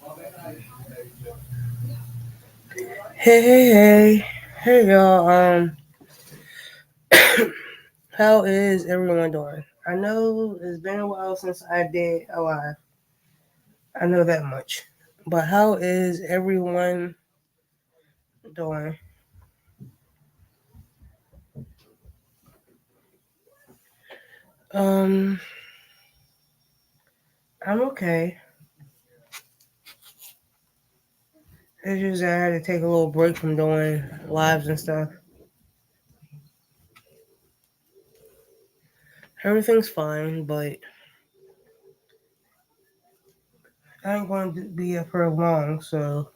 Hey, hey, hey, hey, y'all. How is everyone doing? I know it's been a while since I did a live. I know that much. But how is everyone doing? Um, I'm okay. It's just that I had to take a little break from doing lives and stuff. Everything's fine, but I ain't going to be here for long. So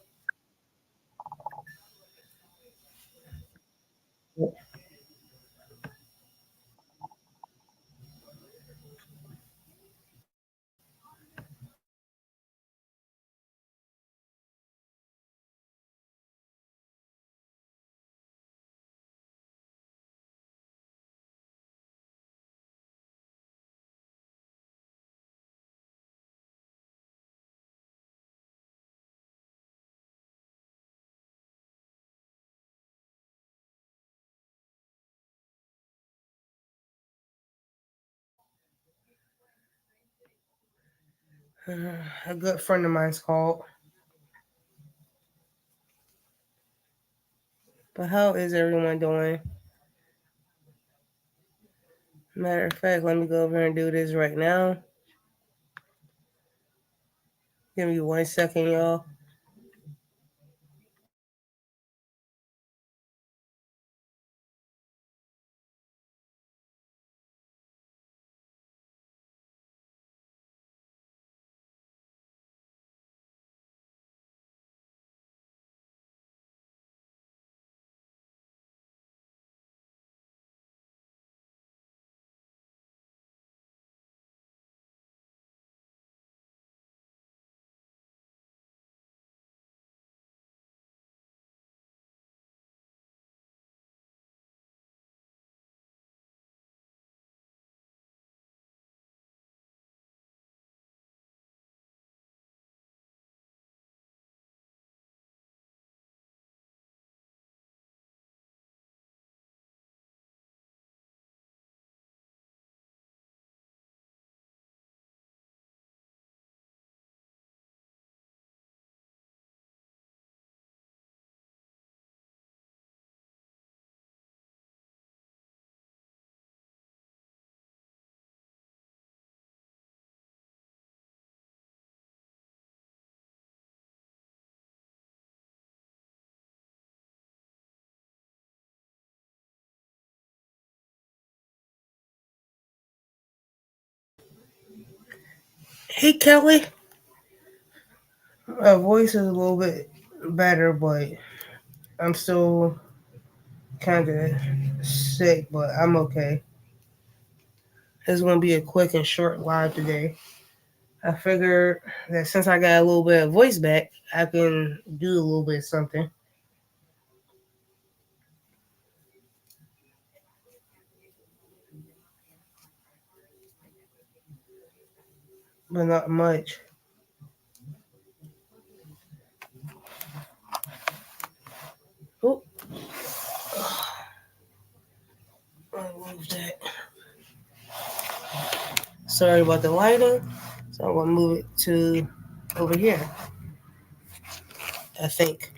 a good friend of mine's called. But how is everyone doing? Matter of fact, let me go over here and do this right now. Give me 1 second, y'all. Hey, Kelly. My voice is a little bit better, but I'm still kind of sick, but I'm okay. It's going to be a quick and short live today. I figured that since I got a little bit of voice back, I can do a little bit of something, but not much. Oh, I moved that. Sorry about the lighting. So I'm going to move it to over here, I think.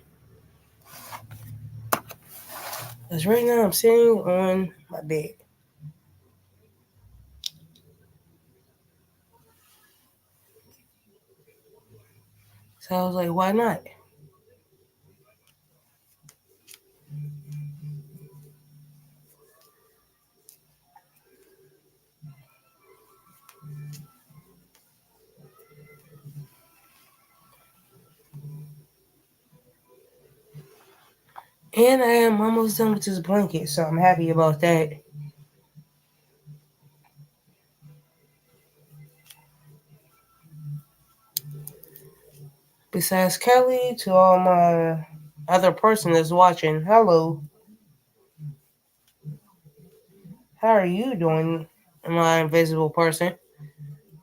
Because right now I'm sitting on my bed. So I was like, why not? And I am almost done with this blanket, so I'm happy about that. Besides Kelly, to all my other person that's watching, hello. How are you doing, my invisible person?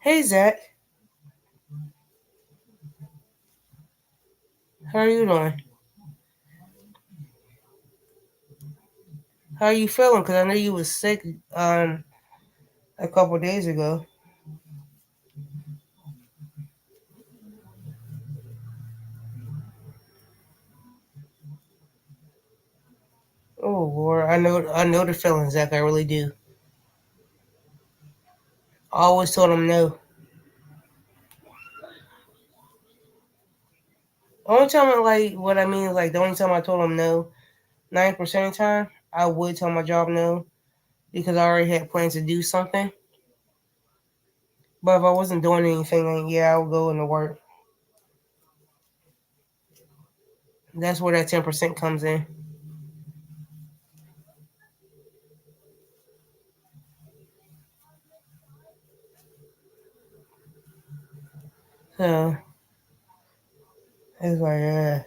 Hey, Zach. How are you doing? How are you feeling? Because I know you was sick a couple days ago. Oh Lord, I know the feeling, Zach. I really do. I always told him no. Only time I like what I mean is like the only time I told him no, 90% of the time, I would tell my job no because I already had plans to do something. But if I wasn't doing anything, then yeah, I would go into work. That's where that 10% comes in. So it's like, I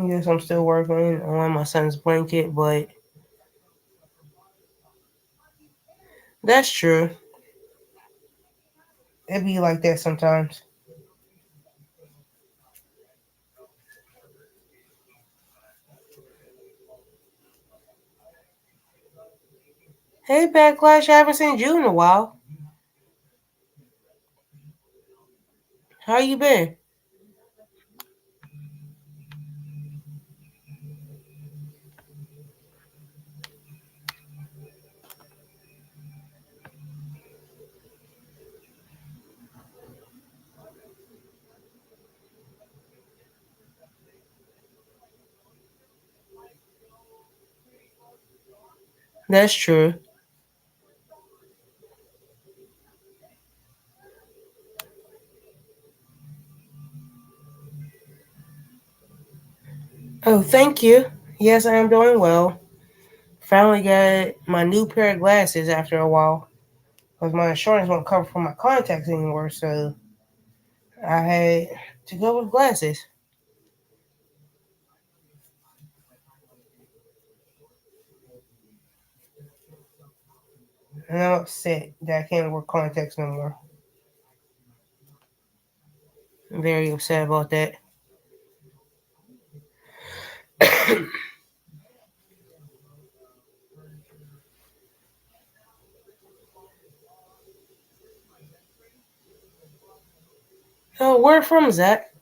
guess I'm still working on my son's blanket, but that's true. It be like that sometimes. Hey, Backlash, I haven't seen you in a while. How you been? That's true. Oh, thank you. Yes, I am doing well. Finally got my new pair of glasses after a while because my insurance won't cover for my contacts anymore, so I had to go with glasses. And I'm upset that I can't wear contacts no more. I'm very upset about that. Oh, where from, Zach?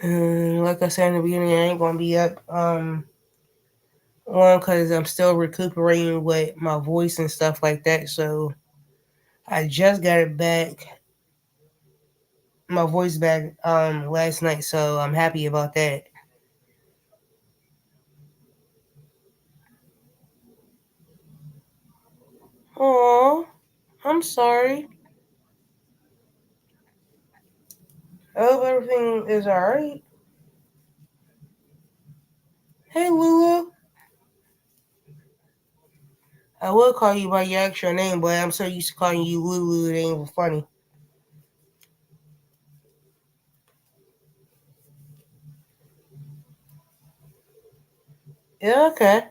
Like I said in the beginning, I ain't gonna be up. One, because I'm still recuperating with my voice and stuff like that. So I just got it back, my voice back last night. So I'm happy about that. Oh, I'm sorry. I hope everything is alright. Hey, Lulu. I will call you by your actual name, but I'm so used to calling you Lulu, it ain't even funny. Yeah, okay.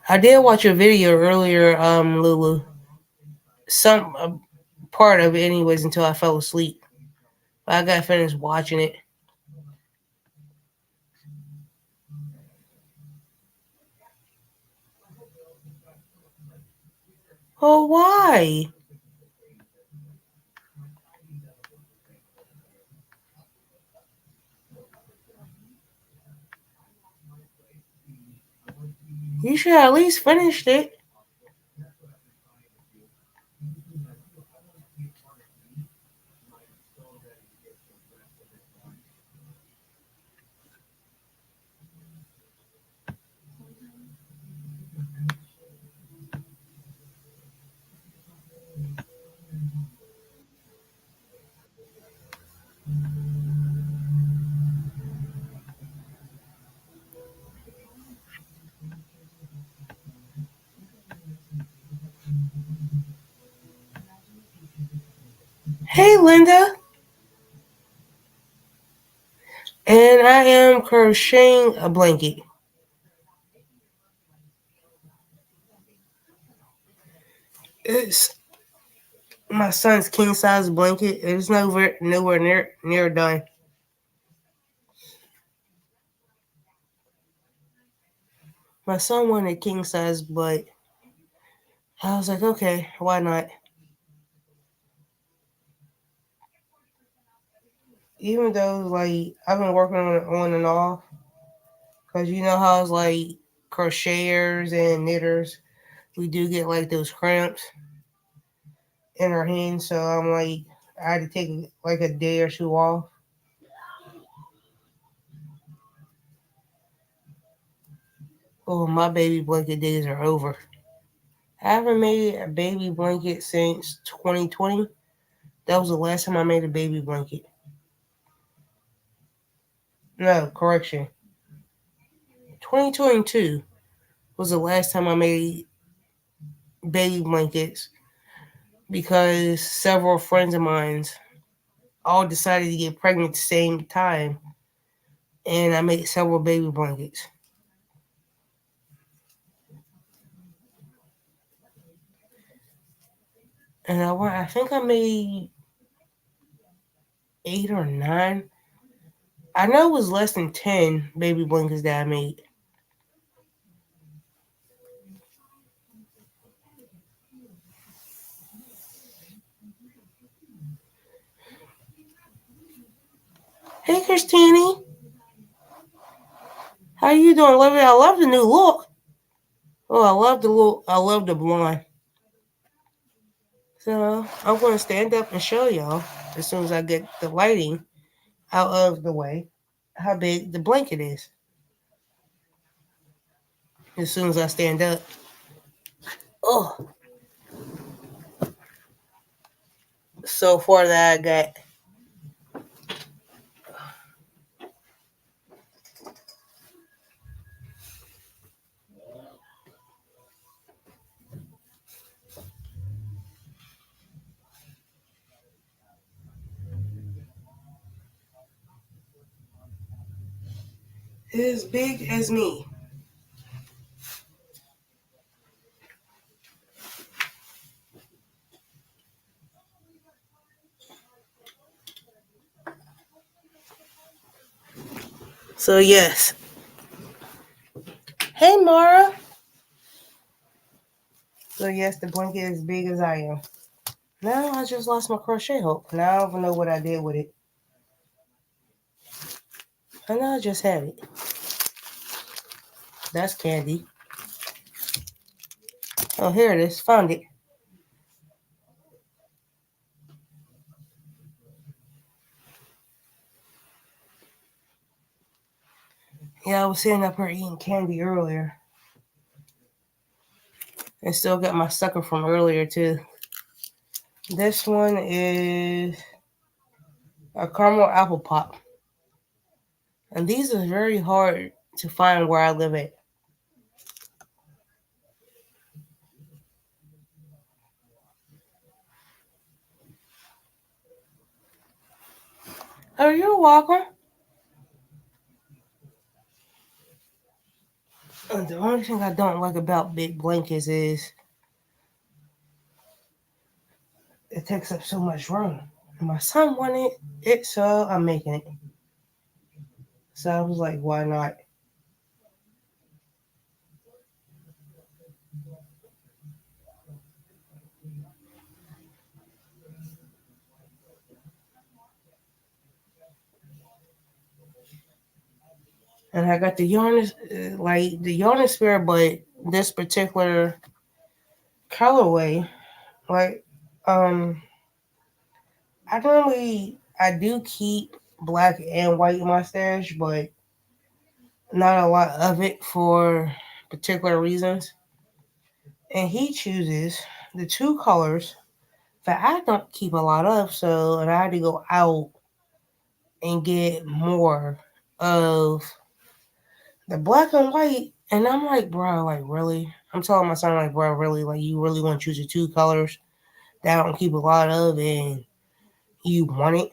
I did watch a video earlier, Lulu. Some part of it, anyways, until I fell asleep. But I got finished watching it. Oh, why? You should have at least finished it. Hey, Linda. And I am crocheting a blanket. It's my son's king size blanket. It's nowhere near done. My son wanted king size, but I was like, okay, why not? Even though like I've been working on it on and off, cause you know how it's like crocheters and knitters, we do get like those cramps in our hands. So I'm like, I had to take like a day or two off. Oh, my baby blanket days are over. I haven't made a baby blanket since 2020. That was the last time I made a baby blanket. No, correction. 2022 was the last time I made baby blankets because several friends of mine all decided to get pregnant at the same time, and I made several baby blankets. And I think I made 8 or 9. I know it was less than 10 baby blankets that I made. Hey, Christine, how you doing? Love it. I love the new look. Oh, I love the look. I love the blonde. So I'm going to stand up and show y'all as soon as I get the lighting out of the way how big the blanket is. As soon as I stand up. Oh, so far that I got as big as me. So yes. Hey Mara. So yes, the blanket is as big as I am. Now I just lost my crochet hook. Now I don't know what I did with it. I know I just had it. That's candy. Oh, here it is. Found it. Yeah, I was sitting up here eating candy earlier. And still got my sucker from earlier too. This one is a caramel apple pop. And these are very hard to find where I live at. Oh, you're welcome. The only thing I don't like about big blankets is it takes up so much room. And my son wanted it, so I'm making it. So I was like, why not? And I got the yarn, like the yarn spirit, but this particular colorway, like, um, I do keep black and white in my stash, but not a lot of it for particular reasons. And he chooses the two colors that I don't keep a lot of, so and I had to go out and get more of the black and white. And I'm like, bro, like really? I'm telling my son, like, bro, really, like you really want to choose the two colors that I don't keep a lot of, and you want it.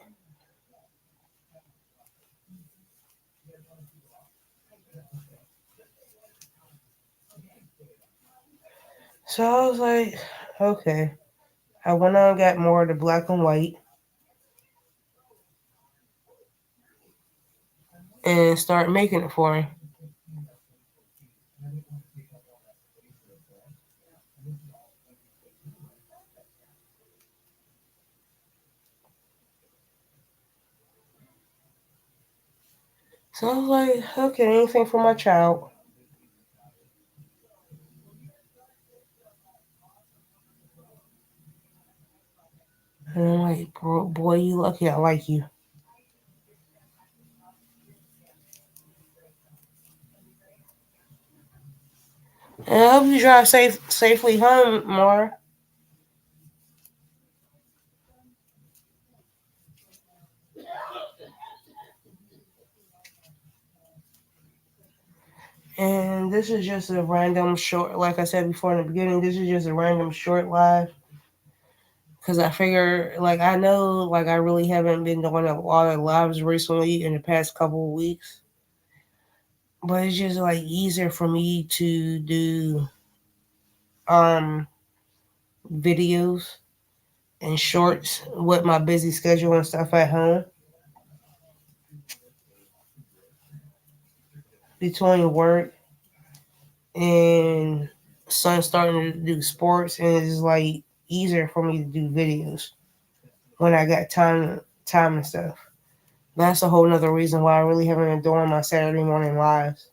So I was like, okay. I went on and got more of the black and white and started making it for him. So I was like, okay, anything for my child. And I'm like, bro, boy, you lucky I like you. And I hope you drive safely home, Mar. And this is just a random short, like I said before in the beginning, this is just a random short live. Because I figure, like, I know, like, I really haven't been doing a lot of lives recently in the past couple of weeks. But it's just, like, easier for me to do um videos and shorts with my busy schedule and stuff at home between work and son starting to do sports, and it's like easier for me to do videos when I got time and stuff. That's a whole nother reason why I really haven't been doing my Saturday morning lives.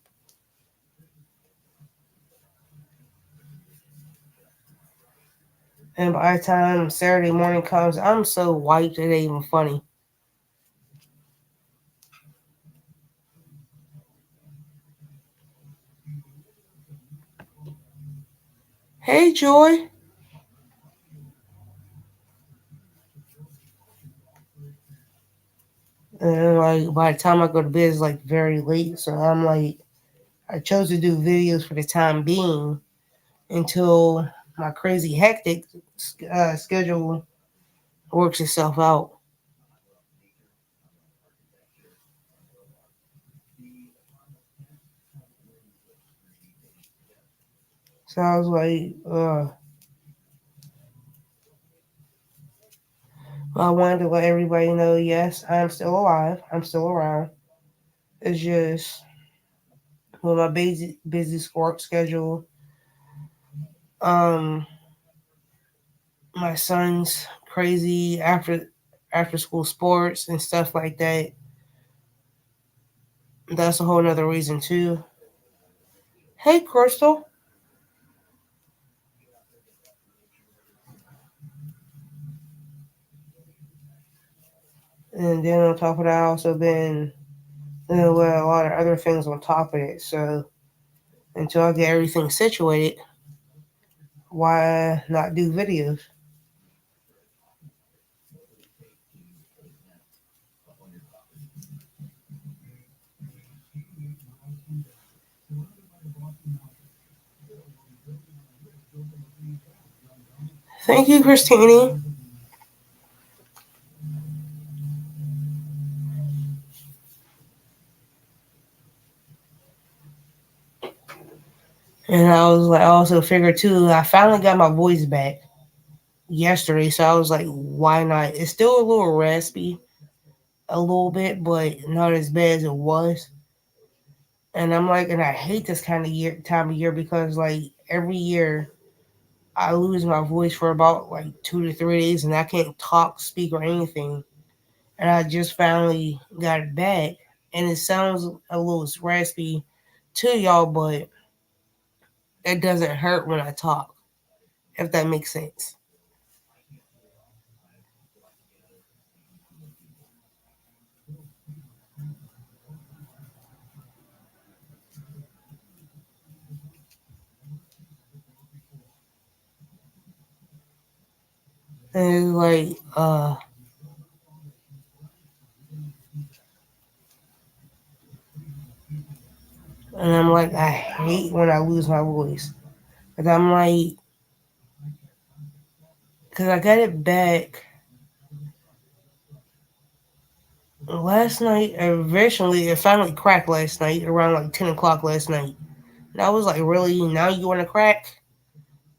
And by the time Saturday morning comes, I'm so wiped it ain't even funny. Hey Joy. And like by the time I go to bed it's like very late. So I'm like I chose to do videos for the time being until my crazy hectic schedule works itself out. So I was like, I wanted to let everybody know, yes, I'm still alive. I'm still around. It's just with my busy work schedule, um, my son's crazy after school sports and stuff like that. That's a whole nother reason too. Hey, Crystal. And then on top of that, I also been with a lot of other things on top of it. So until I get everything situated, why not do videos? Thank you, Christine. And I was like, I also figured too, I finally got my voice back yesterday. So I was like, why not? It's still a little raspy, a little bit, but not as bad as it was. And I'm like, and I hate this kind of time of year because like every year I lose my voice for about like 2 to 3 days and I can't talk, speak, or anything. And I just finally got it back. And it sounds a little raspy to y'all, but it doesn't hurt when I talk, if that makes sense. And it's like, and I'm like, I hate when I lose my voice. Cause I'm like, cause I got it back Last night, eventually, it finally cracked last night around like 10 o'clock last night. And I was like, really? Now you want to crack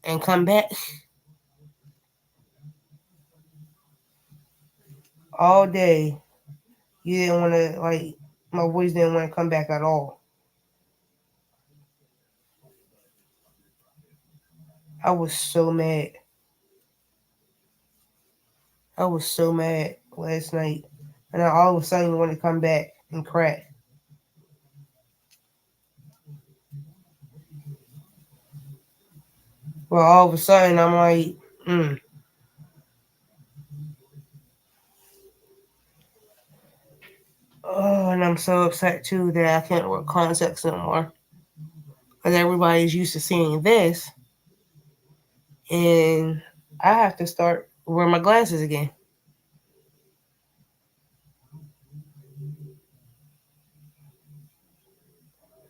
and come back all day? You didn't want to, like, my voice didn't want to come back at all. I was so mad. I was so mad last night. And I all of a sudden want to come back and crack. Well, all of a sudden, I'm like, mm. Oh, and I'm so upset too that I can't wear contacts no more. Because everybody's used to seeing this. And I have to start wearing my glasses again.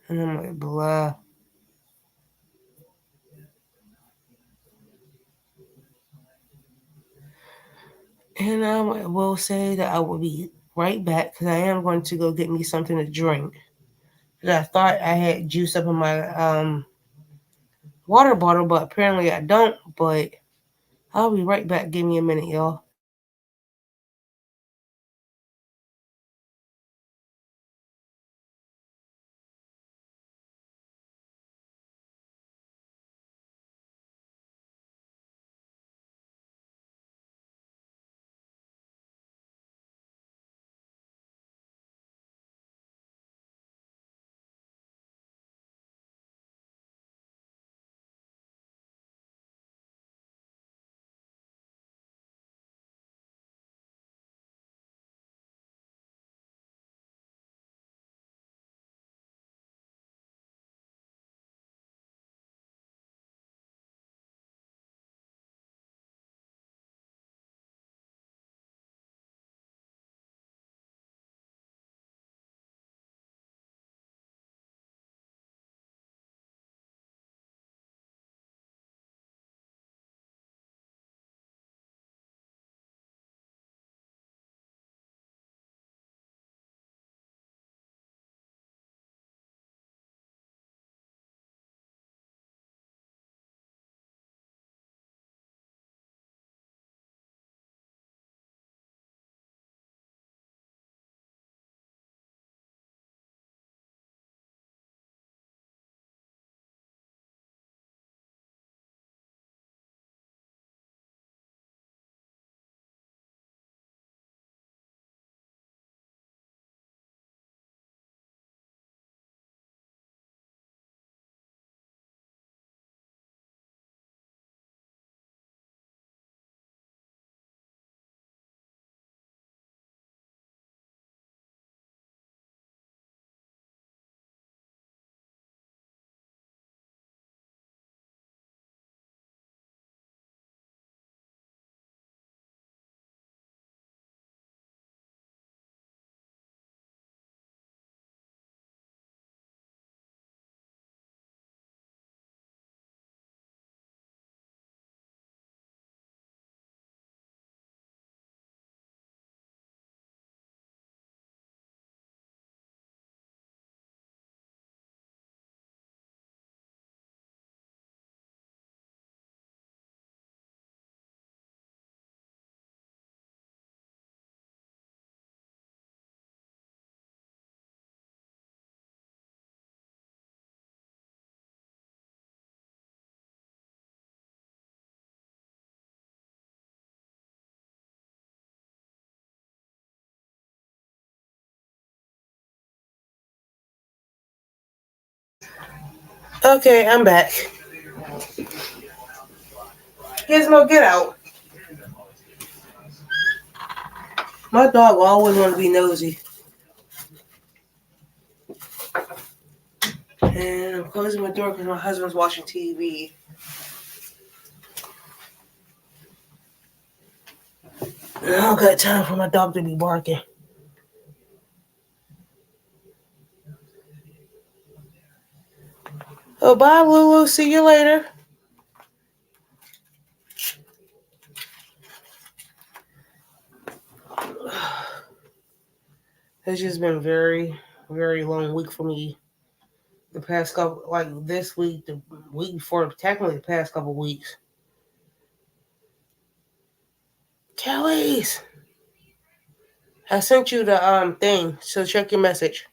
And I'm like, blah. And I will say that I will be right back because I am going to go get me something to drink. Because I thought I had juice up in my water bottle, but apparently I don't. But I'll be right back. Give me a minute, y'all. Okay, I'm back. Gizmo, get out. My dog always want to be nosy. And I'm closing my door because my husband's watching TV. And I don't got time for my dog to be barking. Oh, bye, Lulu. See you later. It's just been very, very long week for me. The past couple, like this week, the week before, technically the past couple weeks. Kelly's. I sent you the thing, so check your message.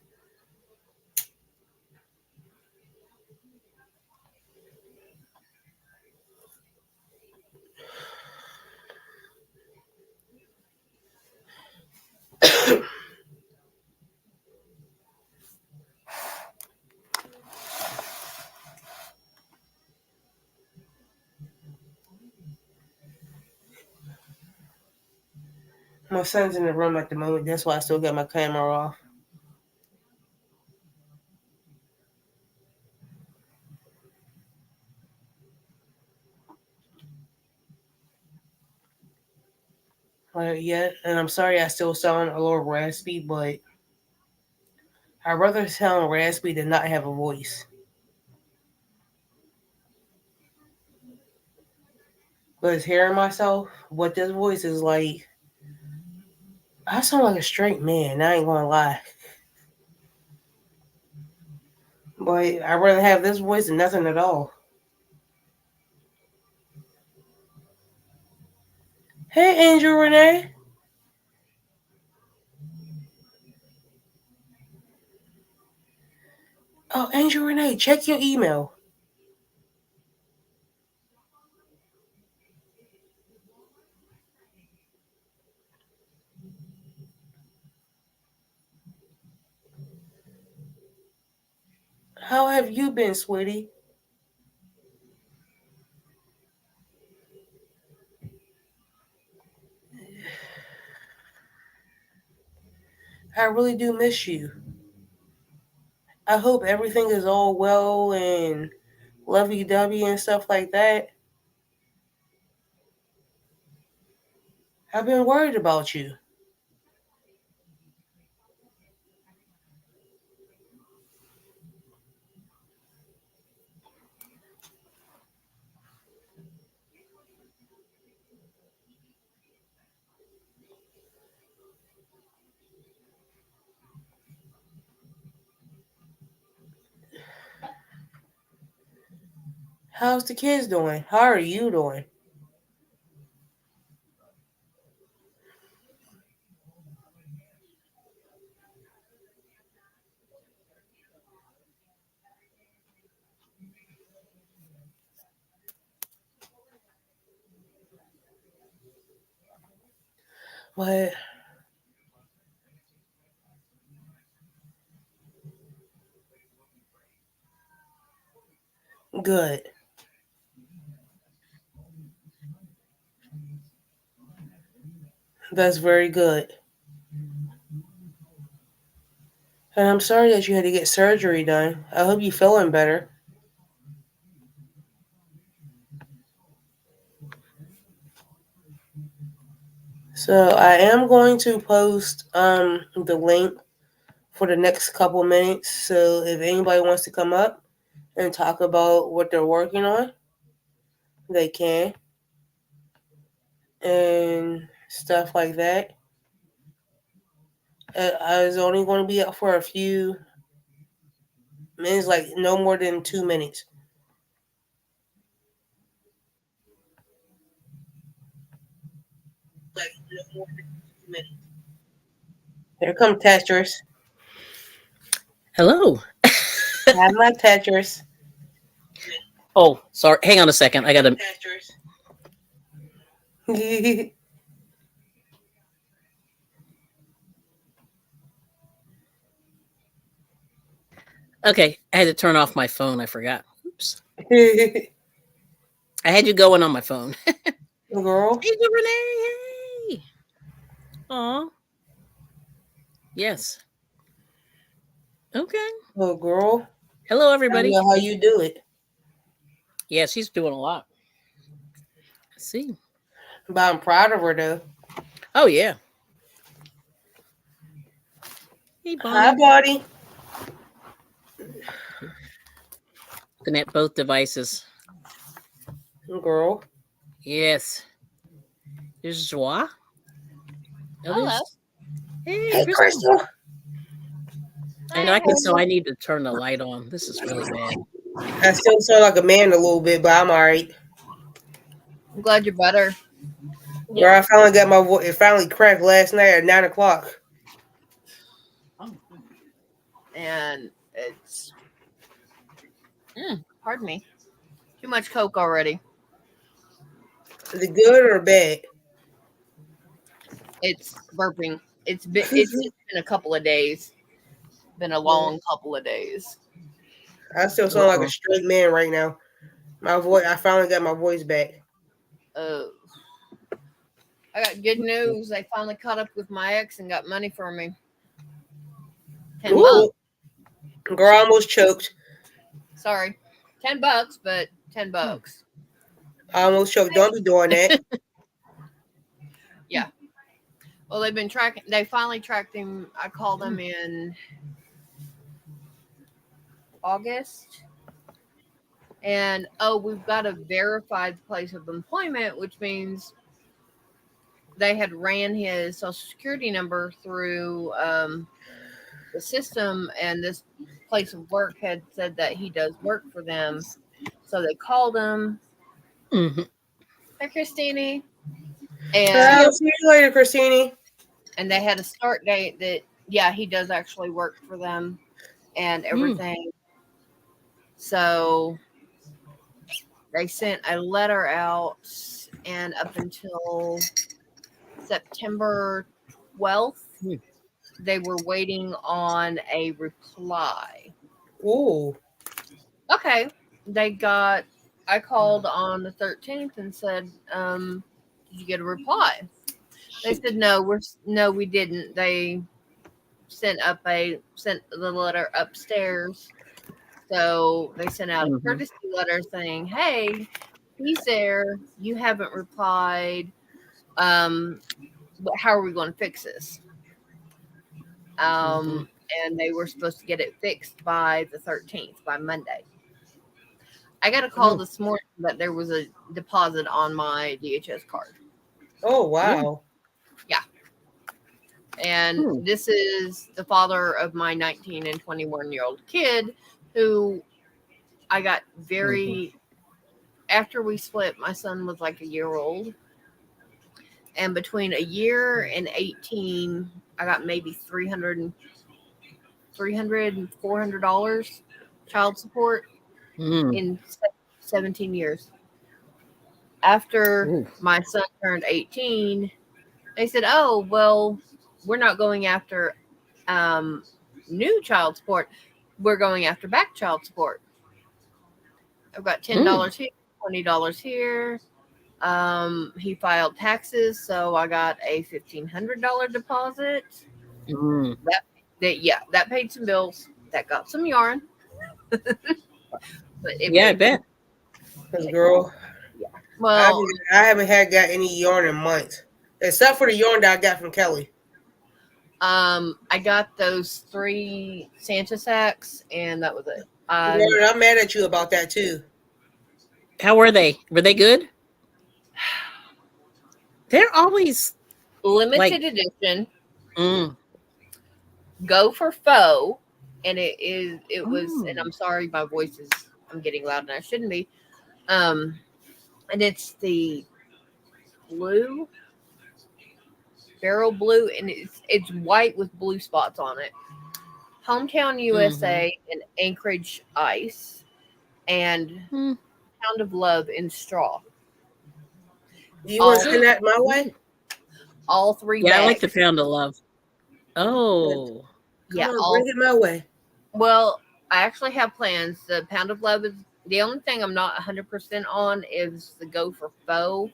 My son's in the room at the moment. That's why I still got my camera off. Yeah, and I'm sorry I still sound a little raspy, but I'd rather sound raspy than not have a voice. Because hearing myself, what this voice is like, I sound like a straight man. I ain't gonna lie. But I'd rather have this voice than nothing at all. Hey, Angel Renee. Oh, Angel Renee, check your email. How have you been, sweetie? I really do miss you. I hope everything is all well and lovey dovey and stuff like that. I've been worried about you. How's the kids doing? How are you doing? But good. That's very good. And I'm sorry that you had to get surgery done. I hope you're feeling better. So I am going to post the link for the next couple minutes. So if anybody wants to come up and talk about what they're working on, they can and stuff like that. I was only going to be up for a few minutes, like no more than 2 minutes. Like no more than 2 minutes. Here come Tetris. Hello. Have my Tetris. Oh, sorry. Hang on a second. I got to. Tetris. Okay, I had to turn off my phone. I forgot. Oops. I had you going on my phone. Girl. Hey, Renee. Hey. Aw. Yes. Okay. Oh, girl. Hello, I don't everybody. know how you do it, Yeah, she's doing a lot. I see. but I'm proud of her though. Oh, yeah. Hey, Hi, Bonnie. buddy. Looking at both devices. Girl. Yes. There's Joie. Oh, Hello. there's. Hey, Hey, Crystal. Crystal. I know I can Hey. tell I need to turn the light on. This is really bad. I still sound like a man a little bit, but I'm alright. I'm glad you're better. Girl, Yeah. I finally got my voice. It finally cracked last night at 9 o'clock. And it's, pardon me, too much Coke already. Is it good or bad? It's burping. It's just been a couple of days. Been a Yeah. long couple of days. I still sound like a Uh-oh. straight man right now. My voice. I finally got my voice back. Uh, I got good news. They finally caught up with my ex and got money for me. $10. Ooh, girl, I almost choked. Sorry, $10, but $10. Hmm. I almost choked. Don't be doing that. Yeah. Well, they've been tracking. They finally tracked him. I called him in August, and we've got a verified place of employment, which means they had ran his social security number through the system, and this place of work had said that he does work for them. So they called him. Hmm. Hi, Christine. I'll And see you later, Christine. they had a start date that, yeah, he does actually work for them and Mm. everything. So they sent a letter out, and up until September 12th, Mm. they were waiting on a reply. Ooh. Okay. I called on the 13th and said, did you get a reply? They said, no, we didn't. They sent the letter upstairs. So they sent out a Hmm. courtesy letter saying, hey, he's there. You haven't replied. How are we going to fix this? Hmm. And they were supposed to get it fixed by the 13th, by Monday. I got a call Oh. this morning that there was a deposit on my DHS card. Oh Mm. wow. Yeah. And Hmm. this is the father of my 19 and 21-year-old kid who I got Hmm. very, after we split, my son was like a year old. And between a year and 18, I got maybe 300 and $400 child support Mm. in 17 years. After Ooh. my son turned 18, they said, oh, well, we're not going after um, new child support. We're going after back child support. I've got Mm. $10 here, $20 here. He filed taxes, so I got a $1,500 deposit. Mm. That paid some bills. That got some yarn, but it Yeah, I paid some. bet. Cause girl, Yeah. I Well, haven't, I haven't had got any yarn in months, except for the yarn that I got from Kelly. I got those 3 Santa sacks, and that was it. Girl, I'm mad at you about that too. How were they? Were they good? They're always like. Limited edition. Mm. Go for faux, and it was. And Mm. I'm sorry, my voice is. I'm getting loud, and I shouldn't be. Um, and it's the blue, barrel blue, and it's white with blue spots on it. Hometown Hmm. USA and Anchorage Ice, and Mm. Pound of Love in straw. Do you want to All send that my way? all 3 Yeah, I like the bags. pound of love. Good. Oh. Come Yeah, on, bring all. it my way. Well, I actually have plans. The Pound of Love is the only thing I'm not 100% on is the Go for Faux.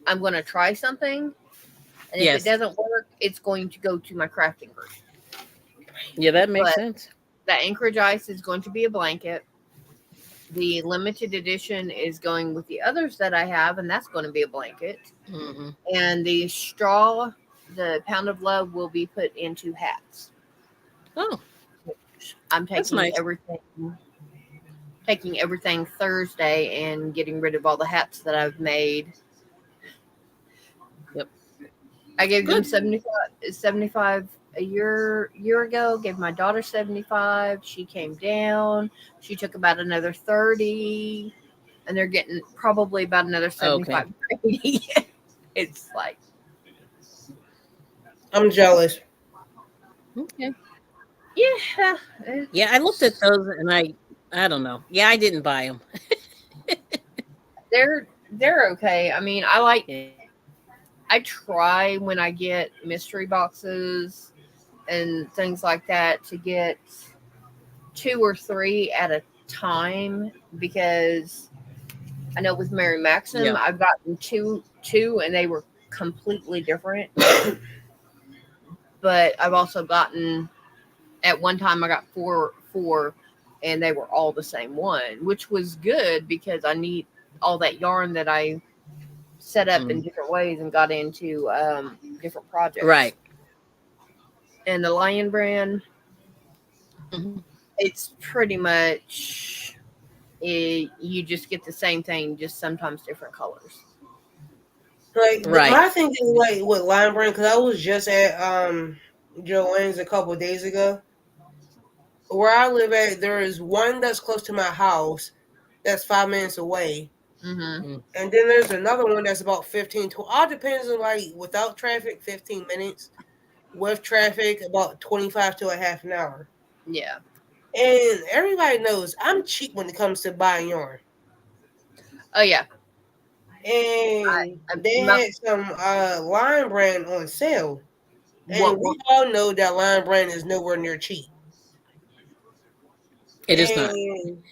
I'm going to try something, and if it Yes. doesn't work, it's going to go to my crafting group. Yeah, that makes But sense. the Anchorage Ice is going to be a blanket. The limited edition is going with the others that I have, and that's going to be a blanket. Hmm. And the straw, the Pound of Love, will be put into hats. Oh, I'm that's nice. taking everything Thursday and getting rid of all the hats that I've made. Yep. I gave them Good. 75 a year ago. Gave my daughter 75. She came down. She took about another 30, and they're getting probably about another Okay. 75 or 80. It's like, I'm jealous. Okay. yeah, Yeah, I looked at it's those and I don't know. Yeah, I didn't buy them. they're okay. I mean, I like, Yeah. I try when I get mystery boxes and things like that to get two or three at a time, because I know with Mary Maxim Yeah. I've gotten two and they were completely different. But I've also gotten, at one time I got four and they were all the same one, which was good because I need all that yarn that I set up in Mm. different ways and got into different projects. Right. And the Lion brand, Mhm. it's pretty much you just get the same thing, just sometimes different colors. Like Right. my thing is like with Lime Brand, because I was just at Joanne's a couple of days ago. Where I live at, there is one that's close to my house, that's 5 minutes away, Mm-hmm. Mm. and then there's another one that's about 15. All depends on like without traffic, 15 minutes. With traffic, about 25 to a half an hour. Yeah. And everybody knows I'm cheap when it comes to buying yarn. Oh yeah. And I, they my, had some Lion Brand on sale. And what we all know that Lion Brand is nowhere near cheap. It is not. And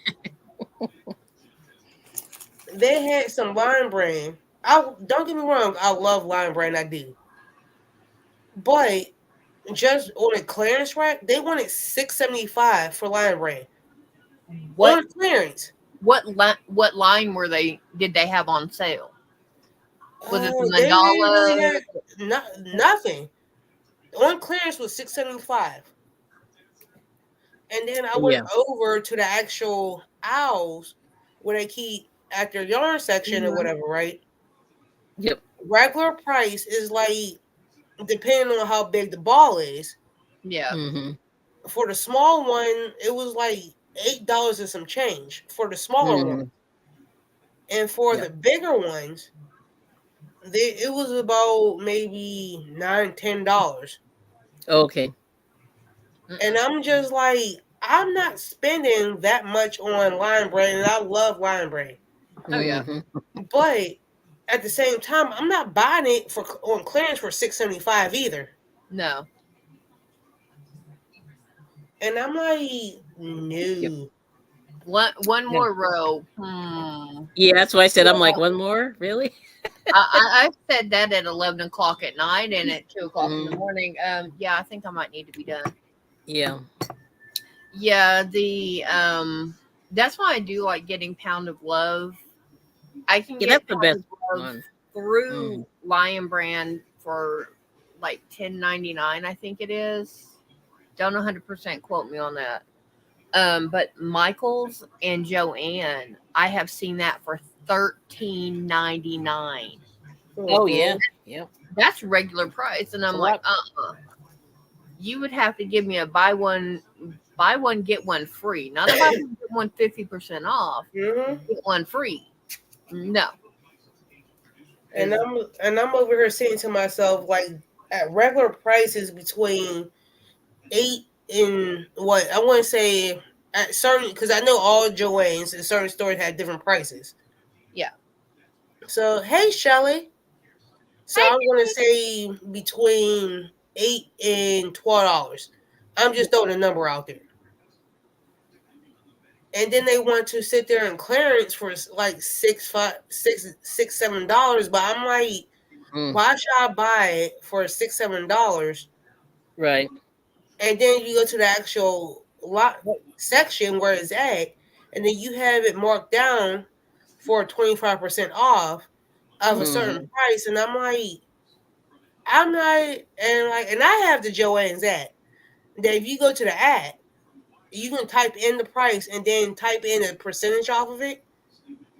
they had some Lion Brand. I don't get me wrong, I love Lion Brand, I do. But just on a clearance rack, they wanted $6.75 for Lion Brand what on clearance. what line were they did they have on sale? Was it the They didn't really mandala? have nothing. On clearance was $6.75. And then I went Yeah. over to the actual owls where they keep at their yarn section or Hmm. whatever, right? Yep. Regular price is like depending on how big the ball is. Yeah. Mhm. For the small one, it was like $8 and some change for the smaller one. Mhm. And for Yeah. the bigger ones, it was about maybe $9, $10. Okay. And Mm-mm. I'm just like, I'm not spending that much on Lion Brand, and I love Lion Brand. Oh yeah. Mhm. But at the same time, I'm not buying it for on clearance for $6.75 either. No. And I'm like, Yep. no. One Yeah. more row. Hmm. Yeah, that's why I said I'm like Yeah. one more, really? I've said that at 11 o'clock at night and at 2 o'clock in the Mm. morning. Yeah, I think I might need to be done. Yeah. Yeah, the that's why I do like getting Pound of Love. I can Yeah, get that's the Pound best of Love one. through Mhm. Lion Brand for like 10.99, I think it is. Don't 100% quote me on that. But Michaels and Joanne, I have seen that for 13.99. Oh yeah. Mm-hmm. Yeah. That's regular price, and It's a I'm like, lot. you would have to give me a buy one get one free, not a buy one get one 50% off, Mm-hmm. get one free. No, And because I'm over here saying to myself, like at regular prices between 8 and what I want to say at certain, because I know all Joanne's and certain stores had different prices. yeah. So hey, Shelly. So I'm gonna say between $8 and $12. I'm just throwing a number out there. And then they want to sit there and clearance for like $6, $7. But I'm like, Mm. why should I buy it for $6, $7? Right. And then you go to the actual lot section where it's at, and then you have it marked down for 25% off of a certain Mhm. price, and I'm like, I'm not, and I have the Joanne's at. That if you go to the ad, you can type in the price and then type in a percentage off of it.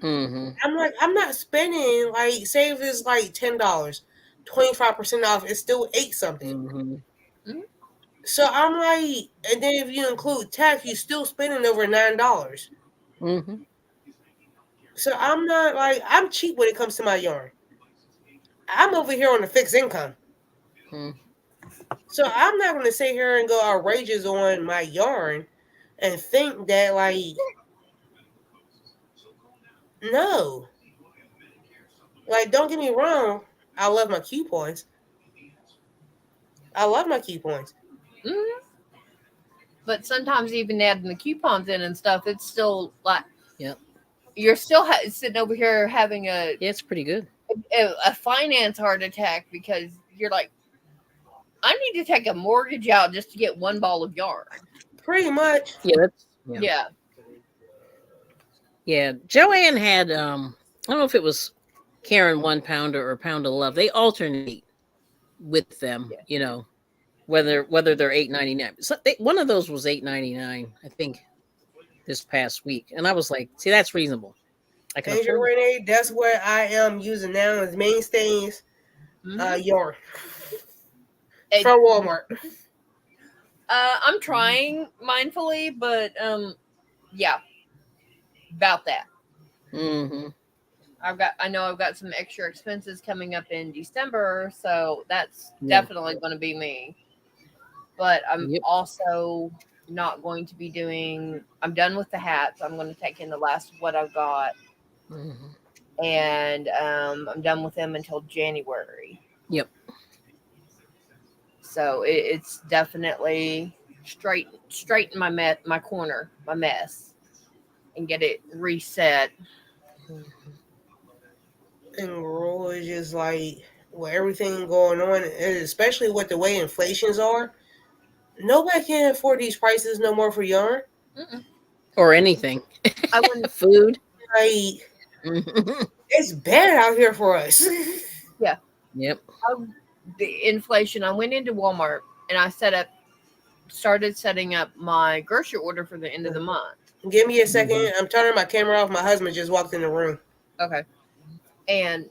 Mhm. I'm like, I'm not spending like say if it's like $10, 25% off, it's still eight something. Mhm. Mhm. So I'm like, and then if you include tax, you're still spending over $9. Mm-hmm. So I'm not like I'm cheap when it comes to my yarn. I'm over here on a fixed income. Mm. So I'm not gonna sit here and go outrageous on my yarn and think that like no. Like don't get me wrong, I love my coupons. I love my coupons. Mhm. But sometimes even adding the coupons in and stuff, it's still like Yep. you're still sitting over here having Yeah, it's pretty good. a finance heart attack because you're like, I need to take a mortgage out just to get one ball of yarn. Pretty much. Yeah, that's yeah. Yeah. Yeah. Joanne had I don't know if it was Karen 1 pounder or Pound of Love. They alternate with them, Yeah. whether they're 8.99. So one of those was 8.99, I think, this past week, and I was like, see, that's reasonable. I can Angel afford it. Renee, that's what I am using now as mainstays Hmm. yarn It, from Walmart. I'm trying mindfully, but yeah, about that. Mm-hmm. I know I've got some extra expenses coming up in December, so that's Yeah. definitely going to be me. But I'm Yep. also not going to be doing. I'm done with the hats. I'm going to take in the last of what I've got, Mm-hmm. and I'm done with them until January. Yep. So it's definitely straighten my corner, my mess, and get it reset. And girl is just like with everything going on, and especially with the way inflations are. Nobody can afford these prices no more for yarn. Mm-mm. Or anything. I went, Food. Like Mm-hmm. it's bad out here for us. yeah, Yep. I, the inflation. I went into Walmart and I started setting up my grocery order for the end of the month. Give me a second. Mm-hmm. I'm turning my camera off. My husband just walked in the room. Okay, and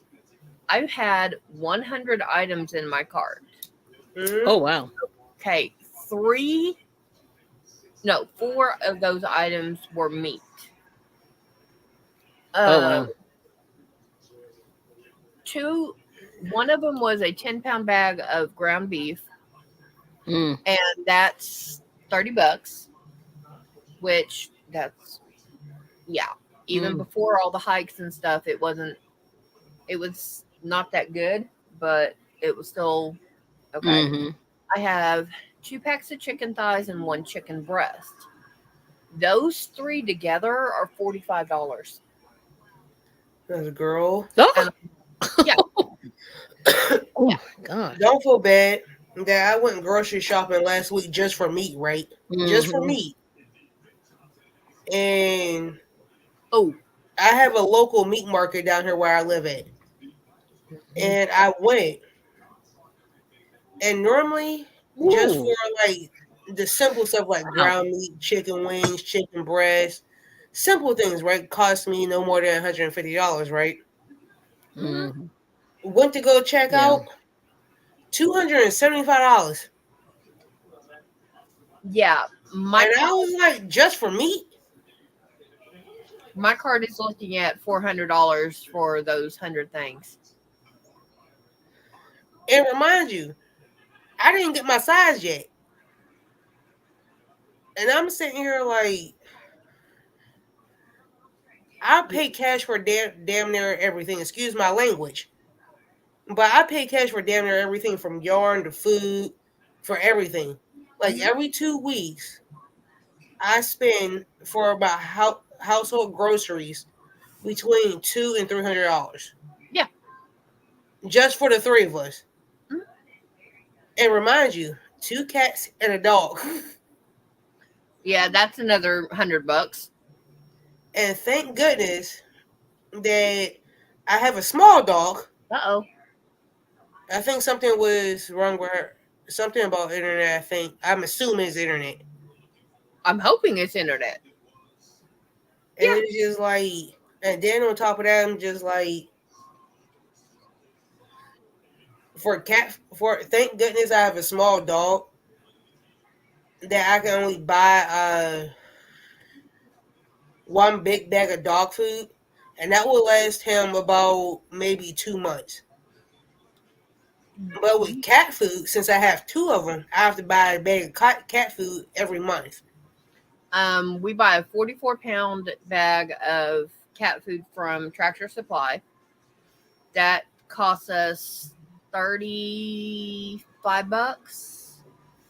I've had 100 items in my cart. Hmm. Oh wow. Okay, three, no, four of those items were meat. Oh Um, wow. two, one of them was a 10-pound bag of ground beef, Mm. and that's $30, which that's yeah. Even Mm. before all the hikes and stuff, it was not that good, but it was still okay. Mm-hmm. I have 2 packs of chicken thighs and one chicken breast. Those three together are $45. There's a girl. Oh. And yeah, Oh yeah. my gosh. Don't feel bad that I went grocery shopping last week just for meat, right? Just for Mm-hmm. meat. And Oh, I have a local meat market down here where I live at. And I went. And normally, just for Ooh. like the simple stuff like Wow. ground meat, chicken wings, chicken breast, simple things, right? Cost me no more than $150, right? hmm, Mm-hmm. Went to go check Yeah. out $275. yeah. My And I was like, just for meat? my card is looking at $400 for those 100 things. And remind you, I didn't get my size yet. And I'm sitting here like, I pay cash for damn near everything. Excuse my language. But I pay cash for damn near everything from yarn to food, for everything. Like Mhm. every 2 weeks, I spend for about household groceries between $200 and $300 Yeah. just for the three of us. Mhm. And remind you, 2 cats and a dog. Yeah, that's another $100. And thank goodness that I have a small dog. Uh-oh. I think something was wrong with her. Something about internet. I think I'm assuming it's internet. I'm hoping it's internet. And Yeah. it's just like, and then on top of that, I'm just like, for thank goodness I have a small dog. that I can only buy one big bag of dog food, and that will last him about maybe 2 months. But with cat food, since I have two of them, I have to buy a bag of cat food every month. We buy a 44-pound bag of cat food from Tractor Supply. That costs us $35,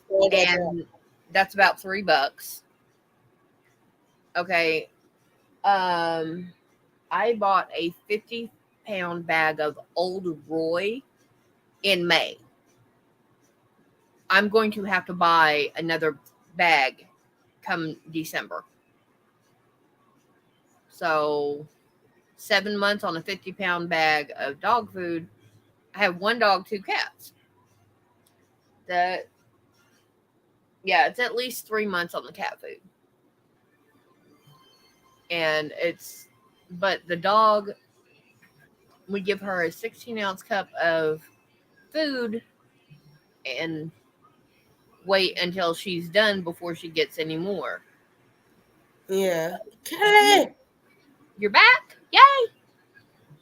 All that junk. and that's about $3. Okay. Um, I bought a 50-pound bag of Old Roy in May. I'm going to have to buy another bag come December. So 7 months on a 50-pound bag of dog food. I have one dog, two cats. That Yeah, it's at least 3 months on the cat food. And but the dog, we give her a 16-ounce cup of food and wait until she's done before she gets any more. Yeah. Cat. You're back? Yay!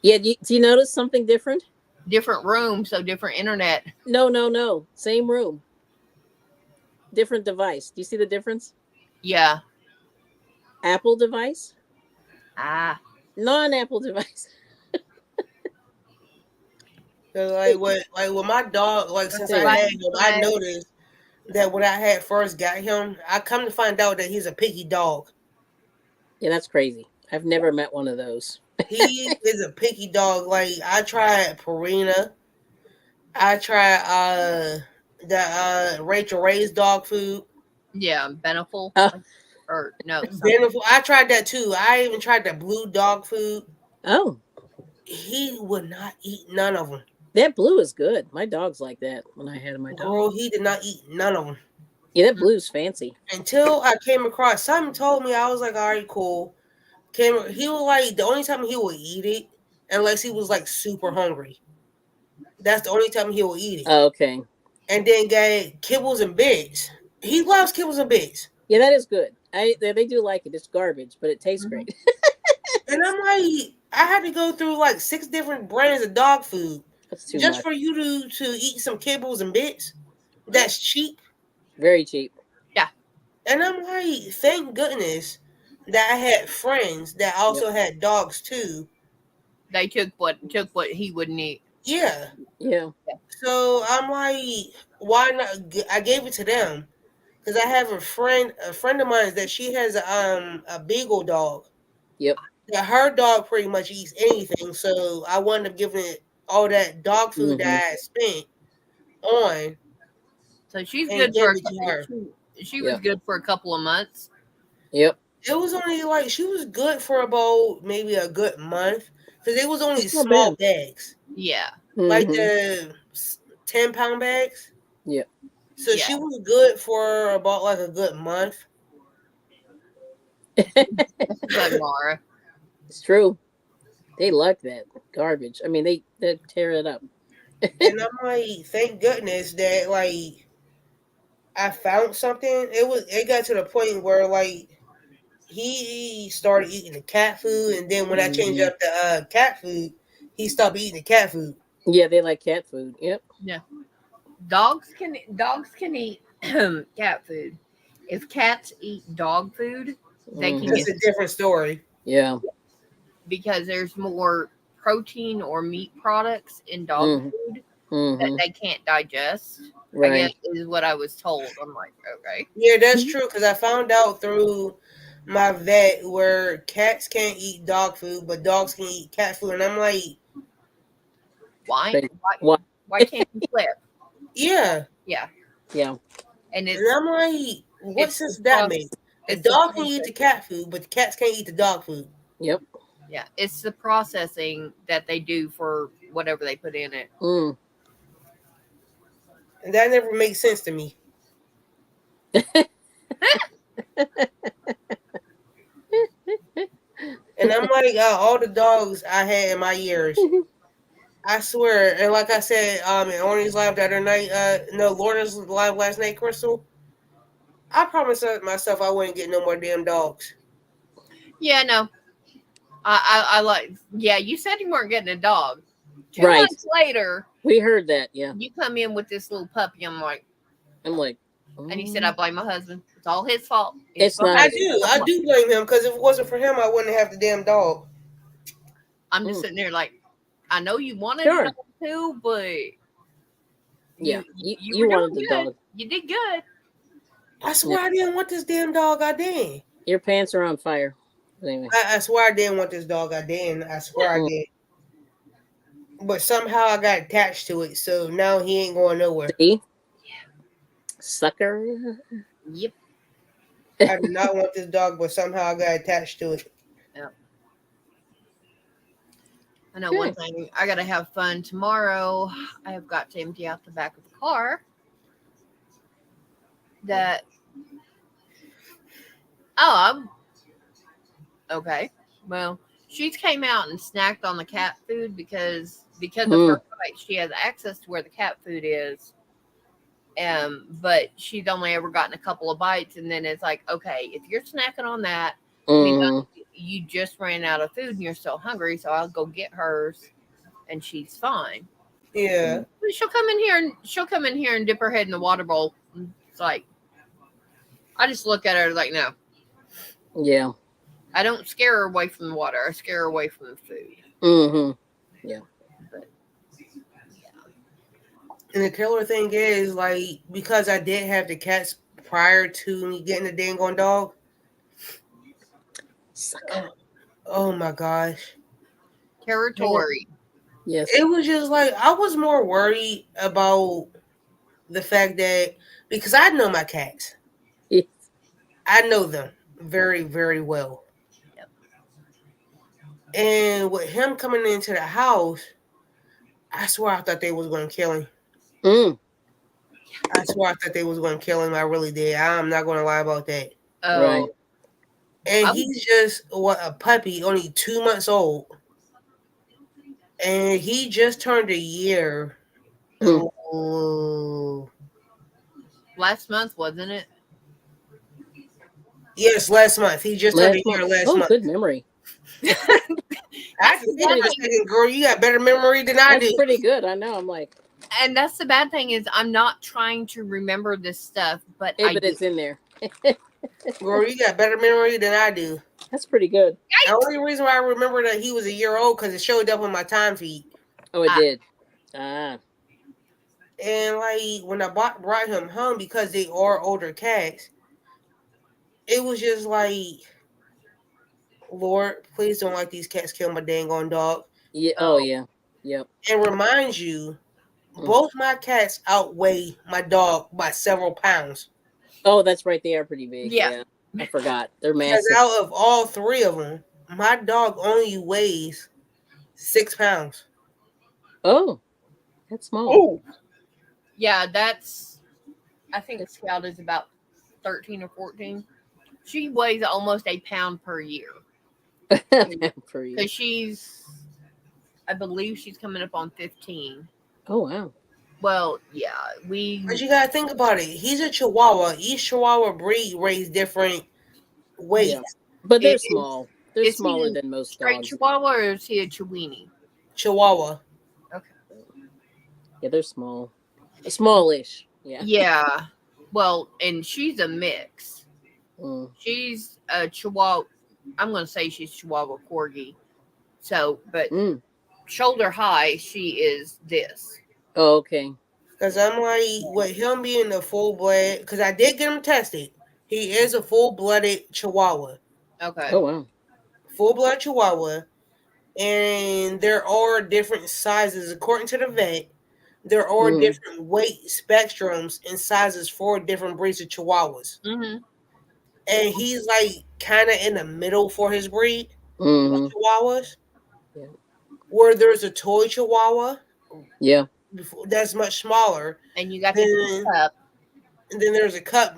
Yeah, do you notice something different? Different room, so different internet. No, no, no. Same room, different device. Do you see the difference? Yeah. Apple device, Ah. non-Apple device. Cause like with my dog, like since I Dude. had him, I noticed that when I had first got him, I come to find out that he's a picky dog. Yeah, that's crazy. I've never met one of those. He is a picky dog. Like I tried Purina, I tried the Rachel Ray's dog food. Yeah, Beneful. Uh, Or no, something. Beautiful. I tried that too. I even tried the blue dog food. oh, He would not eat none of them. that blue is good. My dog's like that when I had my dog. Girl, he did not eat none of them. Yeah, that blue's fancy. Until I came across something told me I was like, all right, cool. He was like the only time he would eat it unless he was like super hungry. That's the only time he will eat it. Oh, okay. And then got kibbles and bits. He loves kibbles and bits. Yeah, that is good. They do like it. It's garbage, but it tastes great. And I'm like, I had to go through like 6 different brands of dog food That's too just much. for you to eat some kibbles and bits. That's cheap. Very cheap. Yeah. And I'm like, thank goodness that I had friends that also had dogs too. They took what he wouldn't eat. Yeah. Yeah. So I'm like, why not? I gave it to them because I have a friend of mine that she has a beagle dog. Yep. That her dog pretty much eats anything. So I wound up giving it all that dog food that I had spent on So she's and good for gave it to her. she was good for a couple of months. Yep. It was only like she was good for about maybe a good month because it was only That's not small bad. bags, Yeah. like Mhm. the 10-pound bags. Yep. So Yeah. she was good for about like a good month. Good, Mara. It's true. They like that garbage. I mean, they tear it up. And I'm like, thank goodness that like I found something. It got to the point where like he started eating the cat food, and then when I changed Mhm. up the cat food, he stopped eating the cat food. Yeah, they like cat food. Yep. Yeah. Dogs can eat cat food. If cats eat dog food, they can That's get Mhm. a different story. Yeah. because there's more protein or meat products in dog Mhm. food that Mhm. they can't digest. I guess Right. is what I was told. I'm like, okay. Yeah, that's true because I found out through my vet where cats can't eat dog food, but dogs can eat cat food, and I'm like, Why? Crazy. Why? Why? Why can't you flip? yeah, Yeah, Yeah. and and I'm like, what it's the sense does that process. make? The It's the dog can eat process. the cat food, but the cats can't eat the dog food, Yep. Yeah, it's the processing that they do for whatever they put in it. Mm. and that never makes sense to me. And I'm like, all the dogs I had in my years, I swear, and like I said, in Orny's live the other night, no, Lorna's live last night, Crystal. I promised myself I wouldn't get no more damn dogs. Yeah, no. I like. Yeah, you said you weren't getting a dog. Two Right. months later, We heard that. Yeah. you come in with this little puppy. I'm like, I'm like, and he said, I blame my husband. It's all his fault. It's my not I his husband. do. I'm I like, do blame him because if it wasn't for him, I wouldn't have the damn dog. I'm just Mm. sitting there like, I know you wanted a Sure. dog too, but Yeah. you were You doing wanted the good. dog. You did good. I Yep. swear I didn't want this damn dog. I did. Your pants are on fire. Anyway. I swear I didn't want this dog. I didn't. I swear I Mm. did. But somehow I got attached to it, so now he ain't going nowhere. See? Sucker. Yep. I did not want this dog, but somehow I got attached to it. Yep. I know one Okay. thing. I gotta have fun tomorrow. I have got to empty out the back of the car. That I'm okay. Well, she came out and snacked on the cat food because of her Mm. fight. She has access to where the cat food is. But she's only ever gotten a couple of bites, and then it's like, okay, if you're snacking on that, we know Mm. you just ran out of food and you're still hungry, so I'll go get hers, and she's fine. Yeah. But she'll come in here and dip her head in the water bowl. It's like I just look at her like, no, Yeah. I don't scare her away from the water. I scare her away from the food. Mm-hmm. Yeah. But And the killer thing is, like, because I did have the cats prior to me getting the dang on dog. Sucker. Oh my gosh. territory. Yes. It was just like I was more worried about the fact that because I know my cats. Yes. I know them very, very well. Yep. And with him coming into the house, I swear I thought they was gonna kill him. Mm. I swear I thought they was gonna kill him. I really did. I'm not gonna lie about that. Right. Oh, And I was, he's just what a puppy, only 2 months old, and he just turned a year. Mm. Oh, last month, wasn't it? yes, last month. He just turned a Last month. year last Oh, month. good memory. I had That's to the think bad for a thing. second, girl. You got better memory than I That's do. pretty good. I know. I'm like, And that's the bad thing is I'm not trying to remember this stuff, but hey, I but do. it's in there. Girl, you got better memory than I do. That's pretty good. The only reason why I remember that he was a year old because it showed up on my time feed. Oh, it Ah. did. Ah. And like when I brought him home because they are older cats, it was just like, Lord, please don't let these cats kill my dang on dog. Yeah. Oh, Oh, yeah. Yep. And remind you, Mm. both my cats outweigh my dog by several pounds. Oh, that's right. They are pretty big. yeah. Yeah. I forgot. They're Because massive. out of all three of them, my dog only weighs 6 pounds. Oh, that's small. Oh, Yeah, that's I think It's Scout is about 13 or 14. She weighs almost a pound per year. for you. Because I believe she's coming up on 15. Oh, wow. Well, yeah, we but you gotta think about it. He's a Chihuahua. Each Chihuahua breed weighs different Yeah. weights. But they're is, small. They're is he smaller a than most straight dogs. Chihuahua or is he a Chiweenie? Chihuahua. Okay. Yeah, they're small. Smallish. Yeah. Yeah. Well, and she's a mix. Mm. She's a Chihuahua. I'm going to say she's Chihuahua Corgi. So, but Mm. shoulder high, she is this. Oh, okay. Because I'm like, with him being a full blood, because I did get him tested. He is a full blooded Chihuahua. Okay. Oh, wow. Full blood Chihuahua. And there are different sizes. According to the vet, there are Mm. different weight spectrums and sizes for different breeds of Chihuahuas. Mm-hmm. And he's like kind of in the middle for his breed of Mm. Chihuahuas, Yeah. where there's a toy Chihuahua Yeah. that's much smaller. And you got the Then, cup. and then there's a cup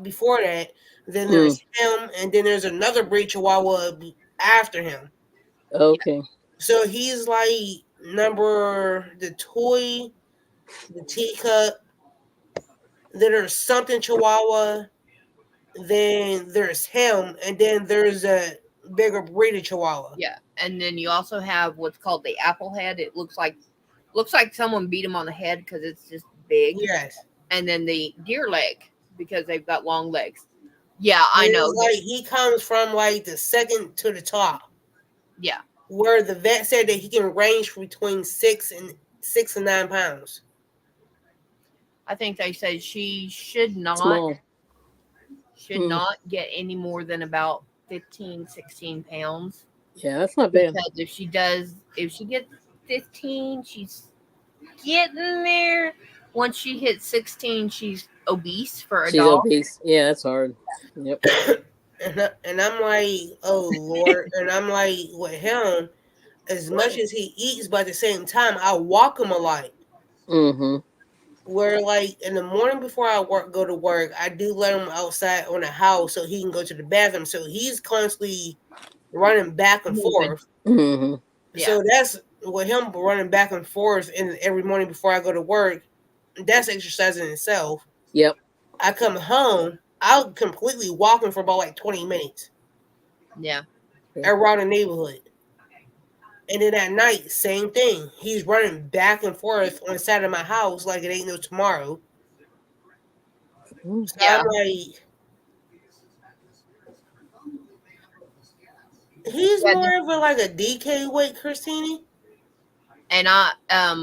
before that. Then Mm. there's him, and then there's another breed Chihuahua after him. Yeah. Okay. So he's like number the toy, the teacup. Then there's something Chihuahua. then there's him, and then there's a bigger breed of Chihuahua. Yeah, and then you also have what's called the apple head. It looks like someone beat him on the head because it's just big. Yes. And then the deer leg because they've got long legs. Yeah, I know. It's like he comes from like the second to the top, Yeah, where the vet said that he can range between 6 and 9 pounds. I think they said she Small. should not get any more than about 15, 16 pounds. Yeah, that's not bad. Because if she gets 15, she's getting there. Once she hits 16, she's obese for a She's dog. obese. Yeah, that's hard. Yep. And I'm like, oh Lord. And I'm like, with him, as much as he eats, but at the same time, I walk him a lot. Mm-hmm. Where like in the morning before I go to work, I do let him outside on the house so he can go to the bathroom. So he's constantly running back and Moving. forth. Mm-hmm. Yeah. So that's with him running back and forth in every morning before I go to work. That's exercise in itself. Yep. I come home, I'll completely walk him for about like 20 minutes Yeah. around the neighborhood. And then at night, same thing. He's running back and forth on the side of my house like it ain't no tomorrow. So Yeah. I'm like, he's Yeah, more of a like a DK weight, Christine. and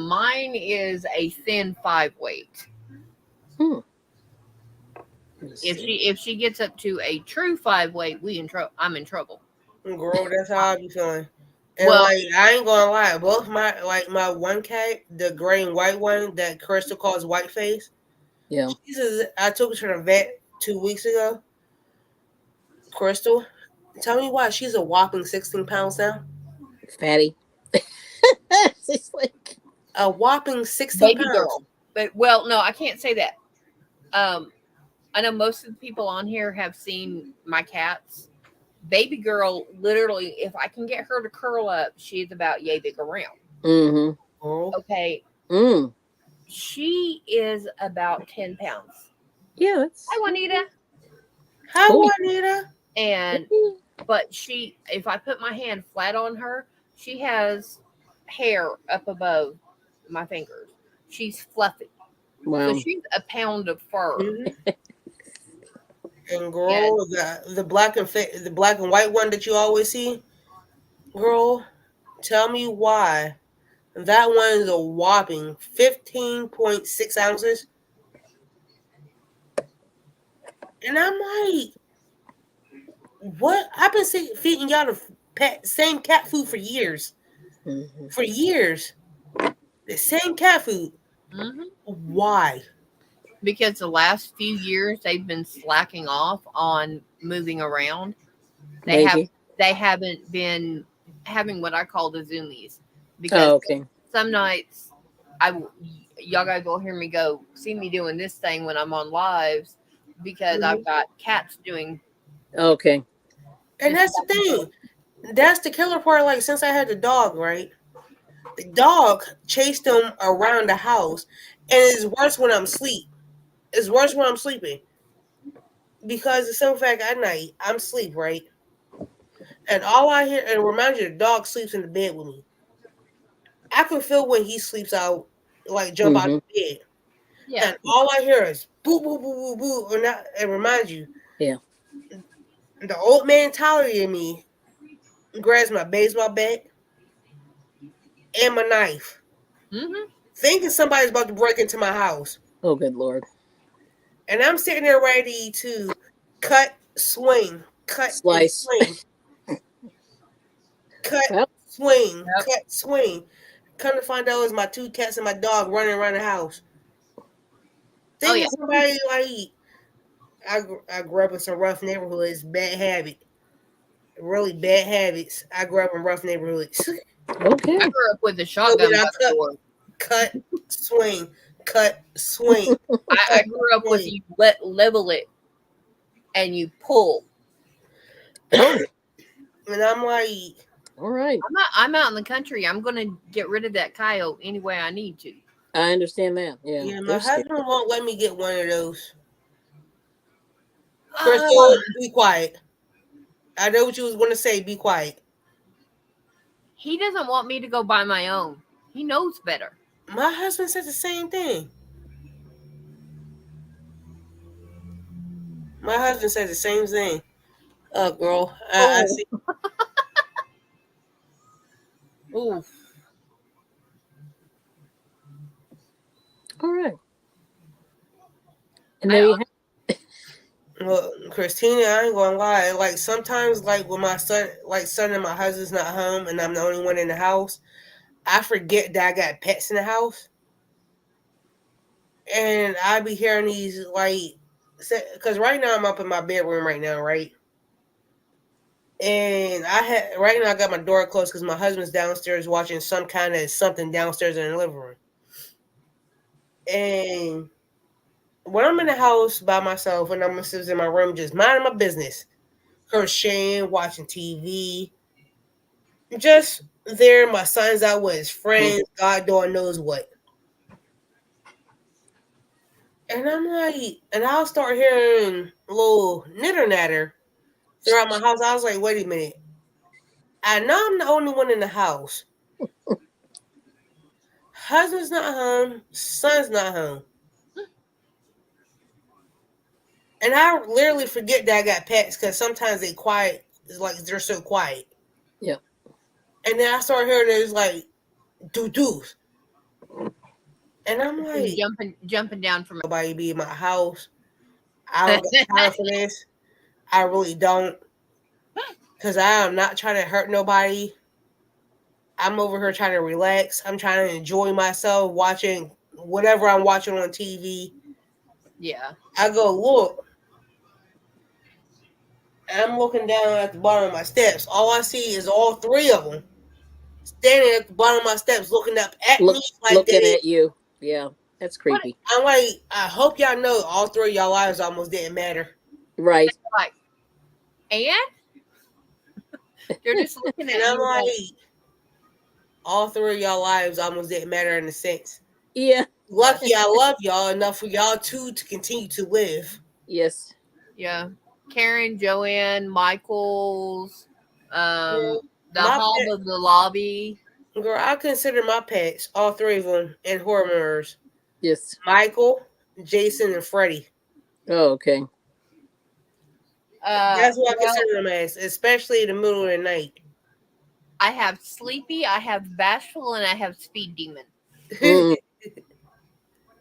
mine is a thin 5 weight. If she gets up to a true 5 weight, I'm in trouble. Girl, that's how I be feeling. And Well, like I ain't gonna lie, both my one cat, the gray and white one that Crystal calls Whiteface. Yeah. I took her to the vet 2 weeks ago. Crystal, tell me why she's a whopping 16 pounds now. Fatty. It's like A whopping 16 baby pounds. girl. But well, no, I can't say that. Um, I know most of the people on here have seen my cats. Baby girl, literally, if I can get her to curl up, she's about yay big around. mm-hmm. Girl. Okay, Mm. she is about 10 pounds. Yeah, that's Hi, Juanita. Hi, cool. Juanita. And but if I put my hand flat on her, she has hair up above my fingers. She's fluffy, so Wow. she's a pound of fur. Mm-hmm. And Yeah. girl, the the black and white one that you always see, girl, tell me why that one is a whopping 15.6 ounces. And I'm like, what? I've been feeding y'all the same cat food for years. Mm-hmm. For years, the same cat food. Hmm. Why? Because the last few years they've been slacking off on moving around. They have Maybe. they haven't been having what I call the zoomies because Oh, okay. some nights y'all guys will hear me go see me doing this thing when I'm on lives because Mhm. I've got cats doing Okay. And just that's the thing. That's the killer part. Like since I had the dog, right? The dog chased them around the house, and it's worse when I'm asleep. It's worse when I'm sleeping because the simple fact at night I'm asleep, right? And all I hear, and remind you, the dog sleeps in the bed with me. I can feel when he sleeps out, like jump out of Mm-hmm. the bed, yeah. and all I hear is boo boo boo boo boo. And remind you, Yeah. the old man Tyler in me grabs my baseball bat and my knife, Hmm. thinking somebody's about to break into my house. Oh, good Lord. And I'm sitting there ready to cut, swing, cut, and Slice. swing, cut, Well, swing, Yep. cut, swing. Come to find out it was my two cats and my dog running around the house. Oh yeah. Thinking somebody like I grew up in some rough neighborhoods, bad habit, really bad habits. I grew up in rough neighborhoods. okay. I grew up with a So shotgun then by I the door. cut, swing, cut, swing, I cut, grew up with swing. you level it and you pull. Oh, And I'm like, all right. I'm out in the country. I'm gonna get rid of that coyote any way I need to. I understand that. Yeah, yeah, my they're scary. husband won't let me get one of those. Crystal, be quiet. I know what you was going to say. Be quiet. He doesn't want me to go buy my own. He knows better. My husband said the same thing. My husband said the same thing. Oh, girl. I Oh, see. ooh. All right. And I there you have Well, Christina, I ain't gonna lie. Like sometimes, like when my son and my husband's not home, and I'm the only one in the house, I forget that I got pets in the house, and I be hearing these like, because right now I'm up in my bedroom right now, right, and I had right now I got my door closed because my husband's downstairs watching some kind of something downstairs in the living room, and when I'm in the house by myself and I'm sitting in my room just minding my business, crocheting, watching TV. Just there, my son's out with his it. friends. God door knows what. And I'm like, and I'll start hearing a little nitter natter throughout my house. I was like, wait a minute. I know I'm the only one in the house. Husband's not home. Son's not home. And I literally forget that I got pets because sometimes they quiet. It's like they're so quiet. Yeah. And then I start hearing it's like doo doos. And I'm And like, jumping down from nobody be in my house. I don't got time for this. I really don't. Because I am not trying to hurt nobody. I'm over here trying to relax. I'm trying to enjoy myself watching whatever I'm watching on TV. yeah. I go, look. I'm looking down at the bottom of my steps. All I see is all three of them standing at the bottom of my steps looking up at me like Looking they. at you. Yeah. That's What creepy. I'm like, I hope y'all know all three of y'all lives almost didn't matter. Right. like and they're just looking And at I'm you like, like, all three of y'all lives almost didn't matter in a sense. Yeah. yeah, Lucky I love y'all enough for y'all two to continue to live. Yes. yeah. Karen, Joanne, Michaels, Girl, the my Hob pet, of the Lobby. girl, I consider my pets, all three of them, in horror mirrors. Yes. Michael, Jason, and Freddy. Oh, okay. That's what I Well, consider them as, especially in the middle of the night. I have Sleepy, I have Bashful, and I have Speed Demon. Mm.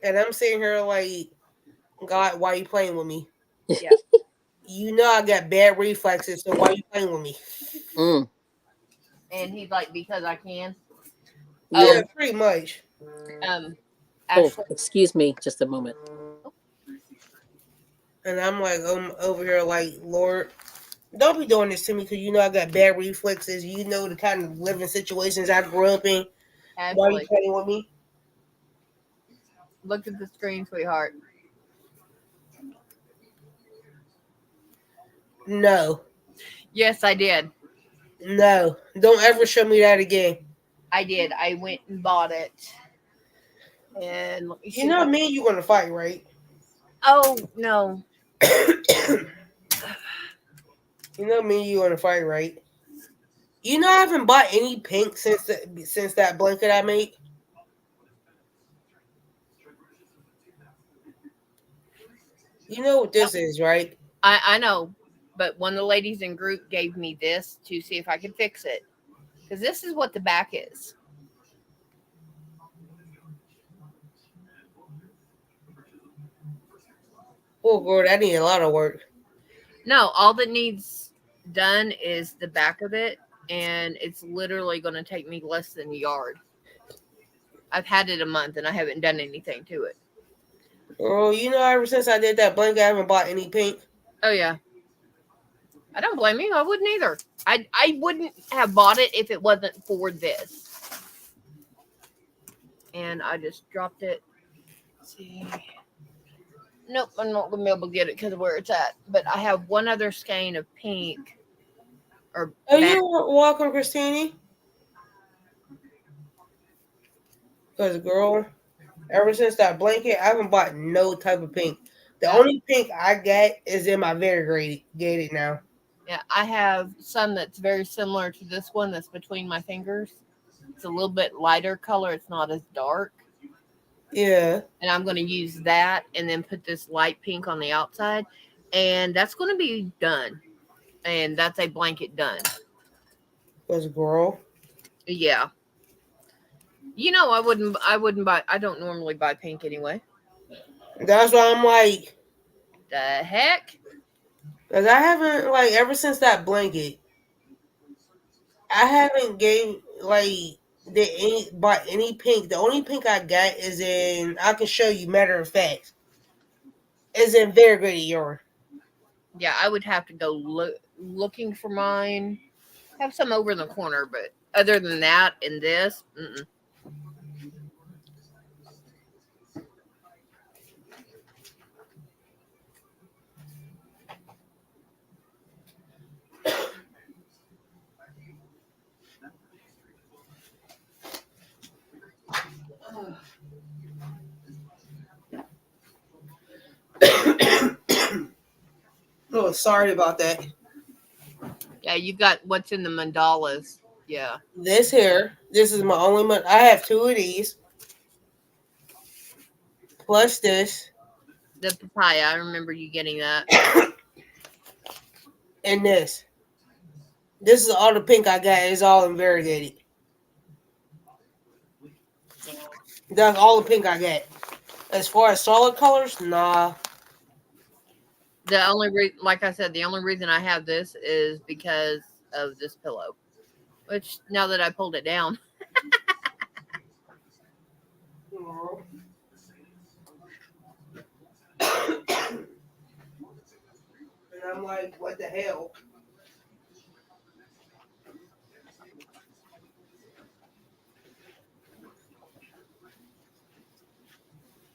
And I'm sitting here like, God, why you playing with me? Yeah. You know I got bad reflexes, so why you playing with me? Mm. And he's like, because I can. Yeah. Oh, Yeah, pretty much. um, Oh, Ashley. excuse me. Just a moment. And I'm like, I'm over here like, Lord, don't be doing this to me because you know I got bad reflexes. You know the kind of living situations I grew up in. Why are you Ashley, playing with me? look at the screen, sweetheart. No, Yes, I did. no, don't ever show me that again. I did. I went and bought it. And let me You see if know I. me and you gonna fight, right? Oh no. You know me and you gonna fight, right? You know I haven't bought any pink since that blanket I made. You know what this is, right? I know, but one of the ladies in group gave me this to see if I could fix it because this is what the back is. Oh, girl, that need a lot of work. No, all that needs done is the back of it, and it's literally going to take me less than a yard. I've had it a month and I haven't done anything to it. Girl, you know ever since I did that blanket, I haven't bought any pink. Oh yeah, I don't blame you. I wouldn't either. I wouldn't have bought it if it wasn't for this. And I just dropped it. Let's see. Nope, I'm not gonna be able to get it because of where it's at. But I have one other skein of pink or Oh, bad. you're welcome, Christine. Because, girl, ever since that blanket, I haven't bought no type of pink. The Yeah, only pink I got is in my variegated now. yeah. I have some that's very similar to this one that's between my fingers. It's a little bit lighter color. It's not as dark. Yeah, And I'm going to use that and then put this light pink on the outside. And that's going to be done. And that's a blanket done. was a girl. Yeah. I wouldn't buy, I don't normally buy pink anyway. That's why I'm like, The heck? cause I haven't like ever since that blanket, I haven't gave like did any bought any pink. The only pink I got is in. I can show you. Matter of fact, is in variegated yarn. Yeah, I would have to go looking for mine. Have some over in the corner, but other than that and this, mm-mm. Oh, sorry about that. Yeah, you got what's in the mandalas. Yeah. This here, this is my only month. I have two of these plus this The papaya, I remember you getting that. and this. This is all the pink I got. It's all in variegated. That's all the pink I got. As far as solid colors, nah. The only like I said, the only reason I have this is because of this pillow. Which now that I pulled it down, And I'm like, what the hell?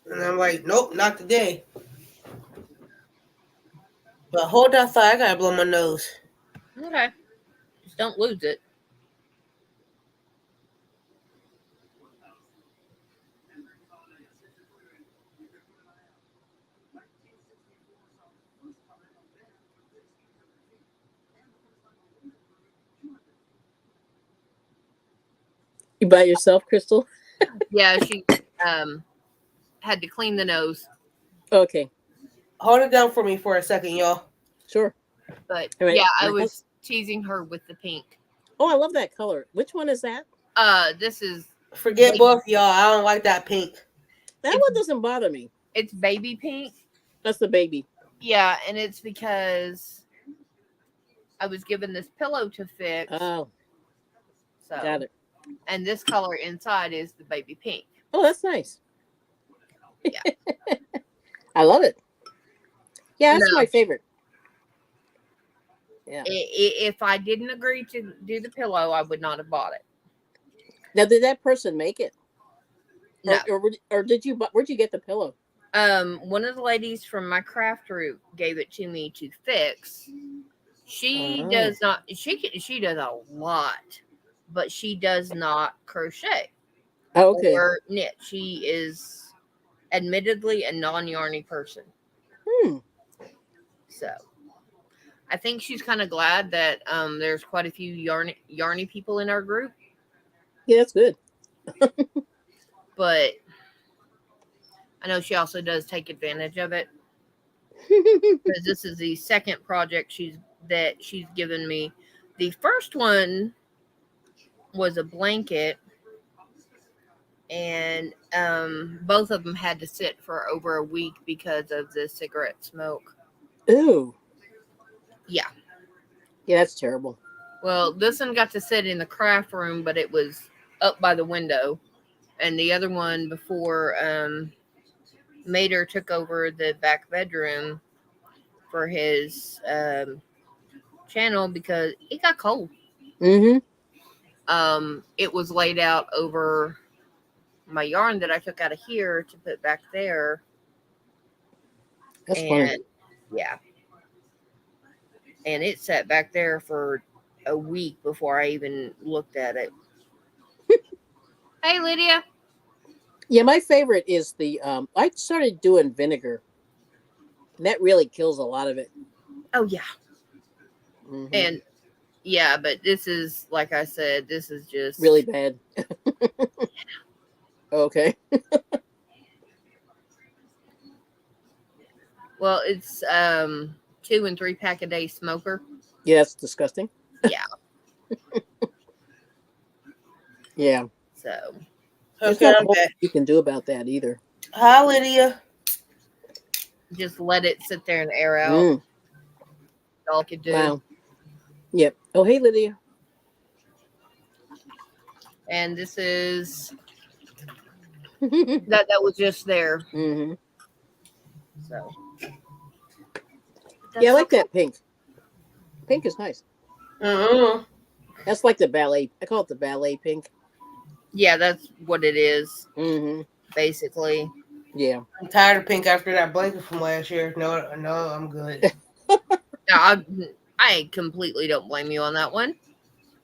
And I'm like, nope, not today. But hold that thought, I gotta blow my nose. okay, just don't lose it. You by yourself, Crystal? Yeah, she um had to clean the nose, Okay, Hold it down for me for a second, y'all. sure. but All right. yeah, I was teasing her with the pink. Oh, I love that color. Which one is that? This is Forget baby. both y'all. I don't like that pink. That It's one doesn't bother me. it's baby pink. That's the baby. Yeah, and it's because I was given this pillow to fix. Oh, got So, it. and this color inside is the baby pink. Oh, that's nice. Yeah. I love it. Yeah, that's No, my favorite. Yeah. if I didn't agree to do the pillow, I would not have bought it. Now, did that person make it, No. or did you? Where'd you get the pillow? One of the ladies from my craft group gave it to me to fix. She Oh, does not. She does a lot, but she does not crochet oh okay. or knit. She is admittedly a non-yarny person. Hmm. So I think she's kind of glad that there's quite a few yarny people in our group, Yeah, that's good. but I know she also does take advantage of it because this is the second project she's given me. The first one was a blanket, and both of them had to sit for over a week because of the cigarette smoke. Ooh. Yeah. Yeah, that's terrible. Well, this one got to sit in the craft room, but it was up by the window, and the other one before Mater took over the back bedroom for his channel because it got cold. Mm-hmm. It was laid out over my yarn that I took out of here to put back there, That's funny. and yeah, and it sat back there for a week before I even looked at it. Hey, Lydia. Yeah, my favorite is the. I started doing vinegar, That really kills a lot of it. Oh yeah, Hmm. and yeah, but this is like I said, this is just Really bad. Okay. well, it's 2 and 3 pack a day smoker. Yeah, that's disgusting. Yeah, Yeah. so There's Okay, not a I'm whole back. lot you can do about that either. Hi, Lydia. just let it sit there and air out. Mm, All I could do, wow. Yep. Oh, hey, Lydia. and this is Hmm. that was just there. Yeah, So I that's like okay. that pink. Pink is nice. Mm-hmm. That's like the ballet. I call it the ballet pink. Yeah, that's what it is Hmm. basically. Yeah. I'm tired of pink after that blanket from last year. No, no, I'm good. Now, I completely don't blame you on that one.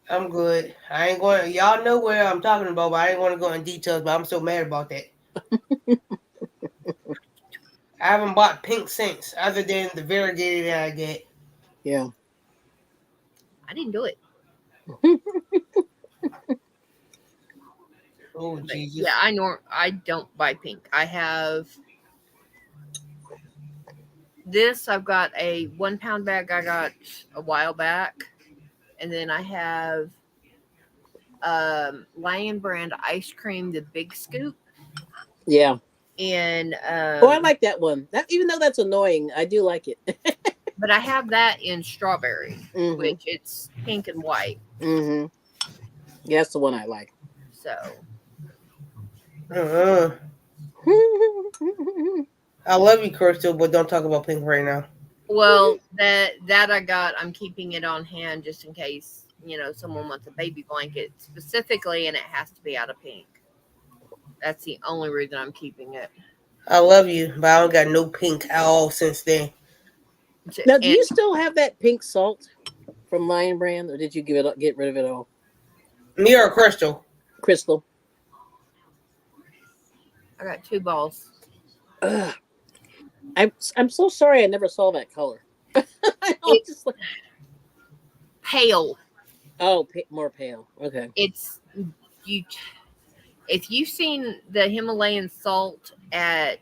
I'm good. I ain't going. Y'all know where I'm talking about, but I ain't going to go in details. But I'm so mad about that. I haven't bought pink since, other than the variegated that I get. Yeah. I didn't do it. Oh But yeah, Jesus! I don't buy pink. I have this. I've got a 1 pound bag I got a while back, and then I have Lion Brand ice cream, the big scoop, Yeah. and Oh, I like that one. That even though that's annoying, I do like it. but I have that in strawberry, Hmm. which it's pink and white. Hmm. Yeah, that's the one I like. So Uh-uh. I love you, Crystal, but don't talk about pink right now. well, that I got. I'm keeping it on hand just in case someone wants a baby blanket specifically, and it has to be out of pink. That's the only reason I'm keeping it. I love you, but I don't got no pink at all since then. Now, do And you still have that pink salt from Lion Brand, or did you give it up, get rid of it all? Me or Crystal? Crystal. I got 2 balls. Ugh. I'm so sorry I never saw that color. I was It's just like, pale. oh, more pale. Okay. It's you. If you've seen the Himalayan salt at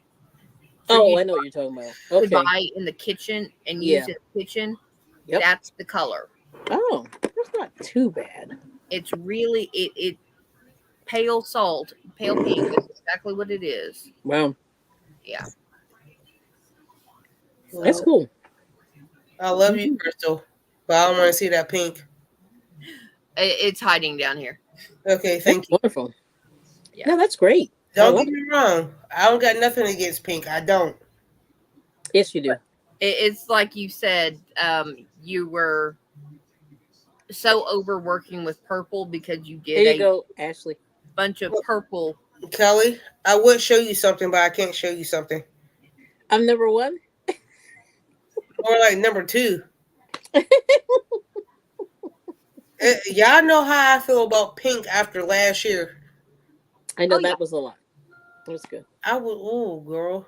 for Oh, you I know what you're talking about. to Okay. buy in the kitchen and use Yeah. in the kitchen, Yep. that's the color. Oh, that's not too bad. It's really it pale salt, pale pink is exactly what it is. Wow. Yeah. That's Well, So cool. I love you, Mhm. Crystal, but I don't want to see that pink. it's hiding down here. Okay, That's thank you. wonderful. Yeah. No, that's great. I Don't love get it. me wrong. I don't got nothing against pink. I don't. Yes, you do. It's like you said, you were so overworking with purple because you There did you a go, Ashley. bunch of purple. Kelly, I would show you something, but I can't show you something. I'm number one. Or like number two. Y'all know how I feel about pink after last year. I Oh know yeah. that was a lot. That was good. I was, oh, girl.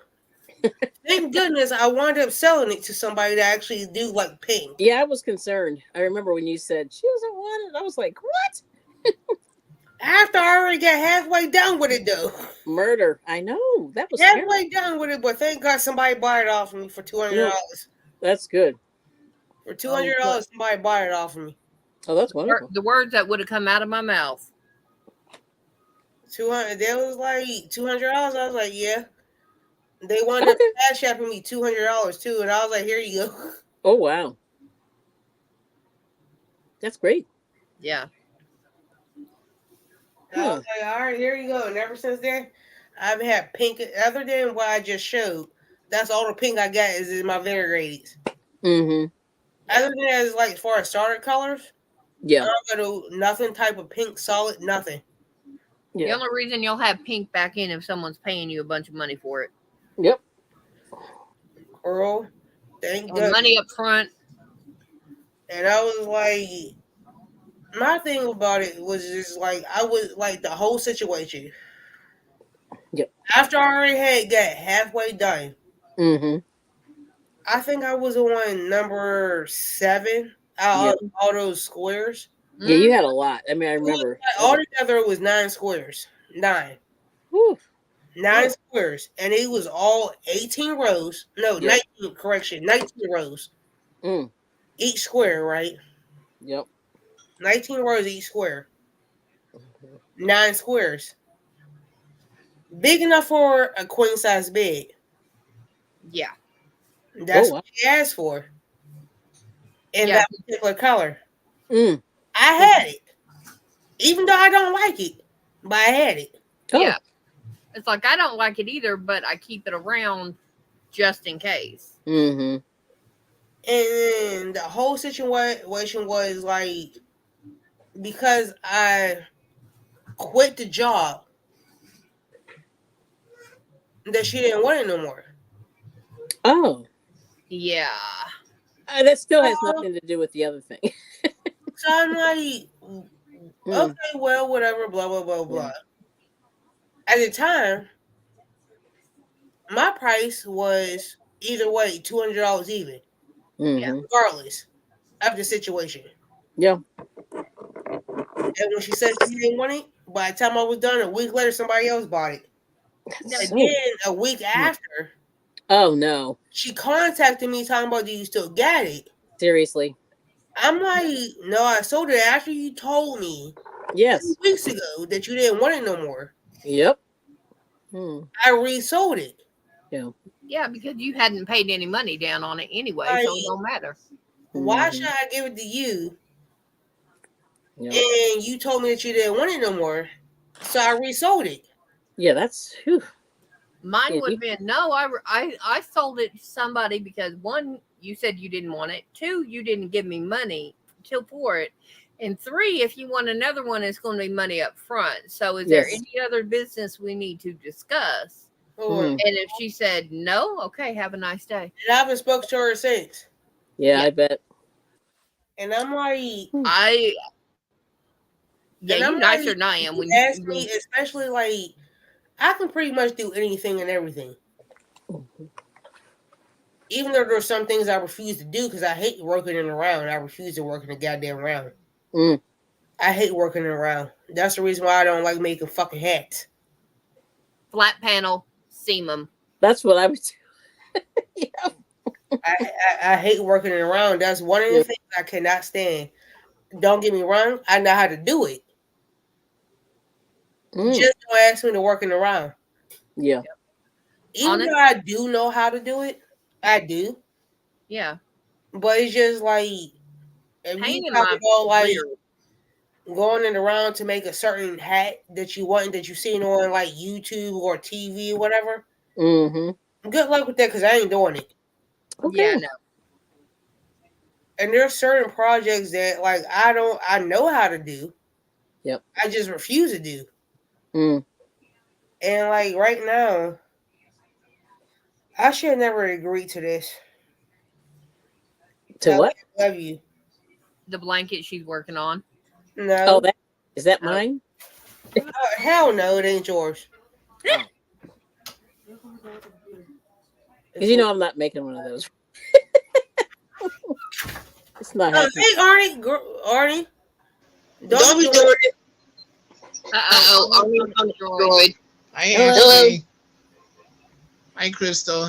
Thank goodness I wound up selling it to somebody that actually do like pink. Yeah, I was concerned. I remember when you said she doesn't want it. I was like, what? After I already got halfway done with it, though. Murder. I know. That was terrible. Halfway done with it, but thank God somebody bought it off of me for No, $200. that's good. For two Oh, hundred look, dollars, somebody bought it off of me. Oh, that's wonderful. the words that would have come out of my mouth. 200. That was like $200. I was like, yeah. They wound up Okay. cash apping me $200 too, and I was like, here you go. Oh, wow. That's great. Yeah. I was Huh. like, all right, here you go. And ever since then, I've had pink. Other than what I just showed, that's all the pink I got is in my variegated. Mm-hmm. Yeah. Other than that, is like as far as starter colors, I Yeah. don't go to nothing type of pink solid, nothing. The Yeah. only reason you'll have pink back in if someone's paying you a bunch of money for it. Yep. Girl, thank Or goodness. money up front. And I was like, my thing about it was just like, I was like the whole situation. Yep. After I already had got halfway done, Mm-hmm. I think I was on number 7 Yeah. out of all those squares. Yeah, you Mm, had a lot. I mean, I It was remember. like, altogether, it was 9 squares. 9. Whew. 9 squares. And it was all 18 rows. No, Yep. 19, correction. 19 rows. Mm. Each square, right? Yep. 19 rows each square. 9 squares. Big enough for a queen size bed. yeah. That's Oh, what wow. she asked for. In Yeah. that particular color. Mm. I had it. Even though I don't like it. But I had it. Yeah. Oh. It's like I don't like it either, but I keep it around just in case. Mm-hmm. And the whole situation was like, because I quit the job, that she didn't want it no more. Oh. Yeah. That still has So, nothing to do with the other thing. so I'm like, Mm. okay, well, whatever, blah, blah, blah, blah. Yeah. At the time, my price was either way $200 even, Yeah. Mm-hmm. regardless of the situation. Yeah. And when she said she didn't want it, by the time I was done, a week later, somebody else bought it. No. And So. then a week Yeah. after, Oh no. she contacted me talking about, do you still got it? Seriously. I'm like, no, I sold it after you told me Yes. 2 weeks ago that you didn't want it no more. Yep. Hmm. I resold it. Yeah. Yeah, because you hadn't paid any money down on it anyway, Like, so it don't matter. why Mm-hmm. should I give it to you? Yep. And you told me that you didn't want it no more, so I resold it. Yeah, that's whew. Mine Yeah, would have been no. I sold it to somebody because one, you said you didn't want it. Two, you didn't give me money till for it. And three, if you want another one, it's going to be money up front. So, is there yes. any other business we need to discuss? Or, Mm. And if she said no, okay, have a nice day. and I haven't spoke to her since. Yeah, Yeah. I bet. And I'm like, I yeah, and you I'm nicer like, than I am you when ask you me, especially like, I can pretty much do anything and everything. Even though there's some things I refuse to do because I hate working in a round. I refuse to work in a goddamn round. Mm. I hate working in a round. That's the reason why I don't like making fucking hats. flat panel seam them. That's what I was. Yeah. I hate working in a round. That's one of the Yep. things I cannot stand. Don't get me wrong. I know how to do it. Mm. Just don't ask me to work in a round. Yeah. Even Honest, though I do know how to do it, I do. yeah. But it's just like, if you Painting talk my about like rear. going in around to make a certain hat that you want that you've seen on like YouTube or TV or whatever, Mm-hmm. good luck with that because I ain't doing it. Okay. Yeah, no. And there's certain projects that like I know how to do. Yep. I just refuse to do. Mm. And like right now, I should have never agreed to this. To Kelly, what? I love you. The blanket she's working on. No. Oh, that is that Oh. mine? Hell no, it ain't yours. Oh. Because you know I'm not making one of those. It's not happening. Hey Arnie, Arnie, don't be doing it. Uh-oh. I'm on Android. Hi, Hello. Ashley. Hi, Crystal.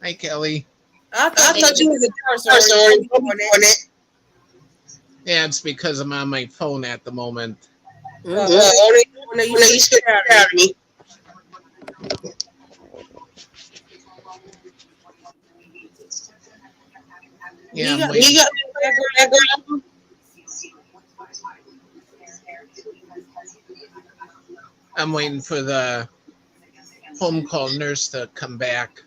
Hi, Kelly. I thought you was a person. Arnie. Don't be doing it. Yeah, it's because I'm on my phone at the moment. Mm. Arnie, you scared out of me. Yeah, You I'm got waiting. background. I'm waiting for the home call nurse to come back.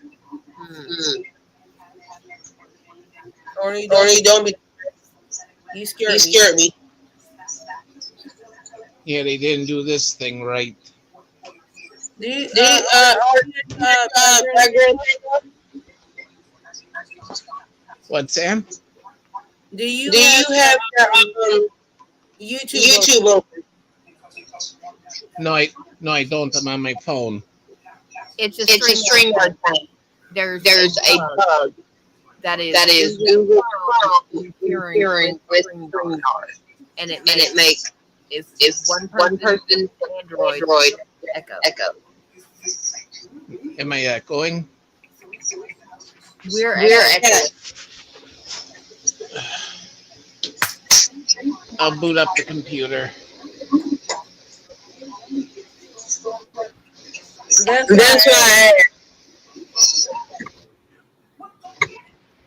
Arnie, don't be. You scared me. Yeah, they didn't do this thing right. Do you, background? What's that? do you have YouTube open? No, I don't. I'm on my phone. It's a string thing. There's a bug. That is That is Google Google Chrome Chrome interfering with interfering with StreamYard, StreamYard, and it and it makes makes if if one one person person Android Android echo. echo. Am I echoing? We're We're echoing. echoing. I'll boot up the computer. That's That's why. why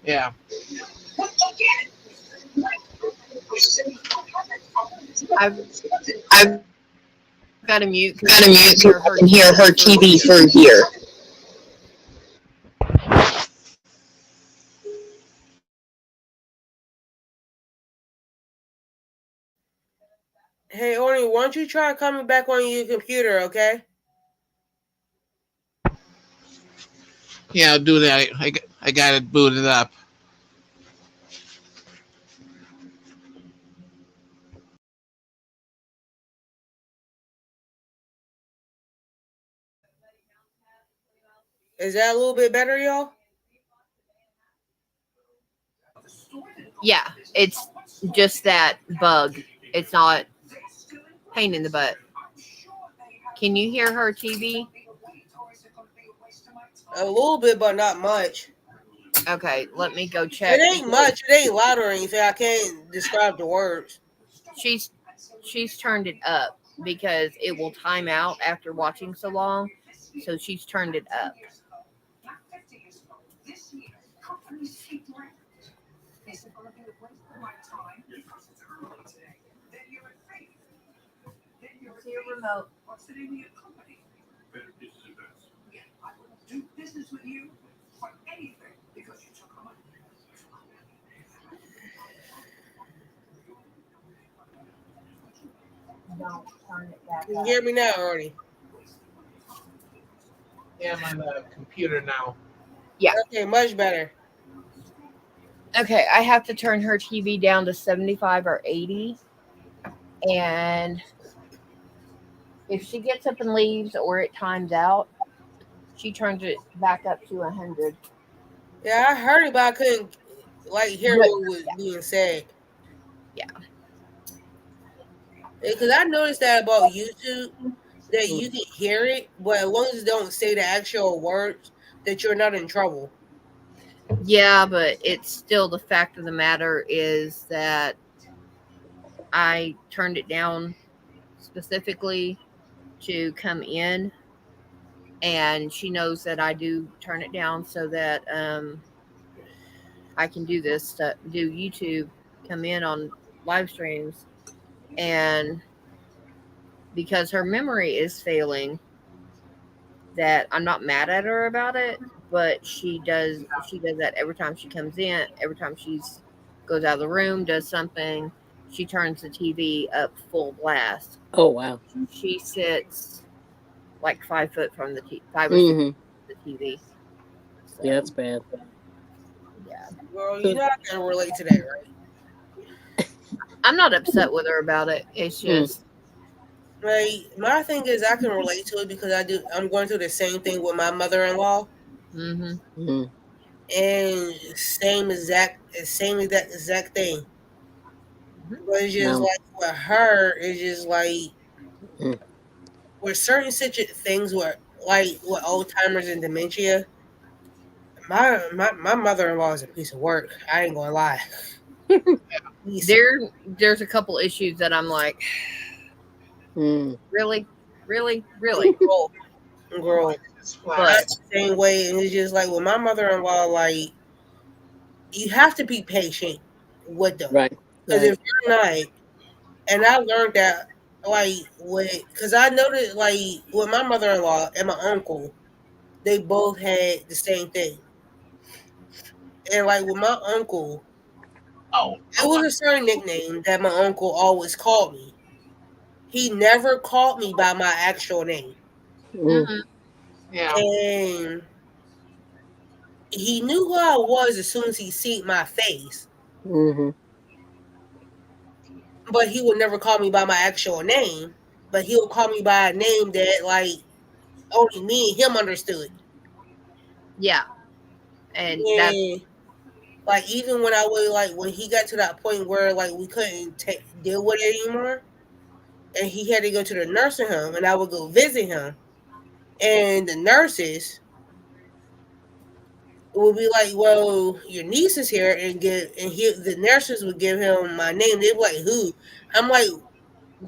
Yeah. I've I've got to mute because got to I can mute so hear I her can hear her through TV here. through here. Hey, Oni, why don't you try coming back on your computer, okay? Yeah, I'll do that. I got it booted up. Is that a little bit better, y'all? Yeah, it's just that bug. It's not pain in the butt. Can you hear her TV? A little bit, but not much. Okay, let me go check. It ain't much. It ain't loud or anything. I can't describe the words. She's turned it up because it will time out after watching so long. So she's turned it up. Remote. Don't turn it back You can up. hear me now already. Yeah, I'm on the computer now. Okay, much better. Okay, I have to turn her TV down to 75 or 80. And if she gets up and leaves or it times out, she turns it back up to 100. Yeah, I heard it, but I couldn't hear Good. what was being said. Yeah. Because I noticed that about YouTube, that Mm. you can hear it, but as long as it don't say the actual words, that you're not in trouble. Yeah, but it's still the fact of the matter is that I turned it down specifically to come in, and she knows that I do turn it down so that I can do this stuff, do YouTube, come in on live streams, and because her memory is failing, that I'm not mad at her about it, but she does that every time she comes in, every time she's goes out of the room, does something, she turns the TV up full blast. Oh wow. She sits like 5 foot from the 5 or 6 Mm-hmm. from the TV. So, Yeah, that's bad. yeah. Girl, you know I can relate to that, right? I'm not upset with her about it. It's just My thing is I can relate to it because I'm going through the same thing with my mother-in-law, mm-hmm. Mm-hmm. and same exact thing. But it's just No. like with her, it's just like Mm. with certain things where like with Alzheimer's and dementia. My mother-in-law is a piece of work. I ain't gonna lie. There's a couple issues that I'm like, Mm. really, really, really. Girl, I'm But the same way, and it's just like with my mother-in-law, like you have to be patient with them Right. because Right. if you're not, and I learned that because I noticed like with my mother-in-law and my uncle, they both had the same thing, and like with my uncle, Oh, it was a certain nickname that my uncle always called me. He never called me by my actual name, Mm. yeah. and he knew who I was as soon as he seen my face. Mm-hmm. But he would never call me by my actual name. But he'll call me by a name that like only me and him understood. yeah, and that's Yeah, Like even when I would like when he got to that point where like we couldn't deal with it anymore, and he had to go to the nursing home, and I would go visit him, and the nurses would be like, "Well, your niece is here," the nurses would give him my name. They'd be like, "Who?" I'm like,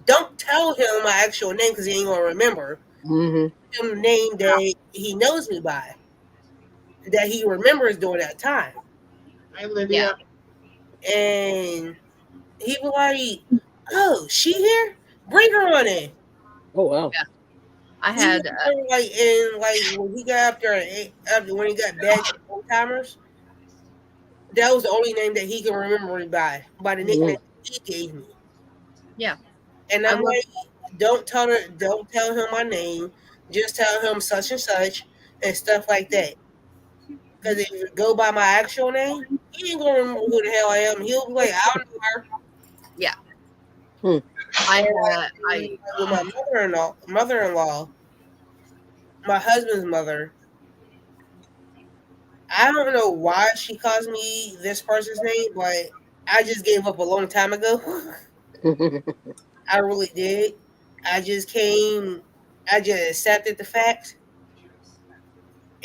"Don't tell him my actual name because he ain't gonna remember." Hmm. Give him the name that he knows me by, that he remembers during that time, Hi, Yeah. Lydia. and he was like, "Oh, she here? Bring her on in." Oh wow. Yeah. I He had, was like, and like when he got up there, after when he got bad old timers, that was the only name that he can remember me by the nickname Mhm. he gave me. yeah, And I I'm worked, like, don't tell him my name, just tell him such and such and stuff like that. Because if you go by my actual name, he ain't gonna remember who the hell I am. He'll be like, I don't know her. yeah, Hmm. I And had, like with my mother-in-law, my husband's mother, I don't know why she calls me this person's name, but I just gave up a long time ago. I really did. I just came, I just accepted the fact.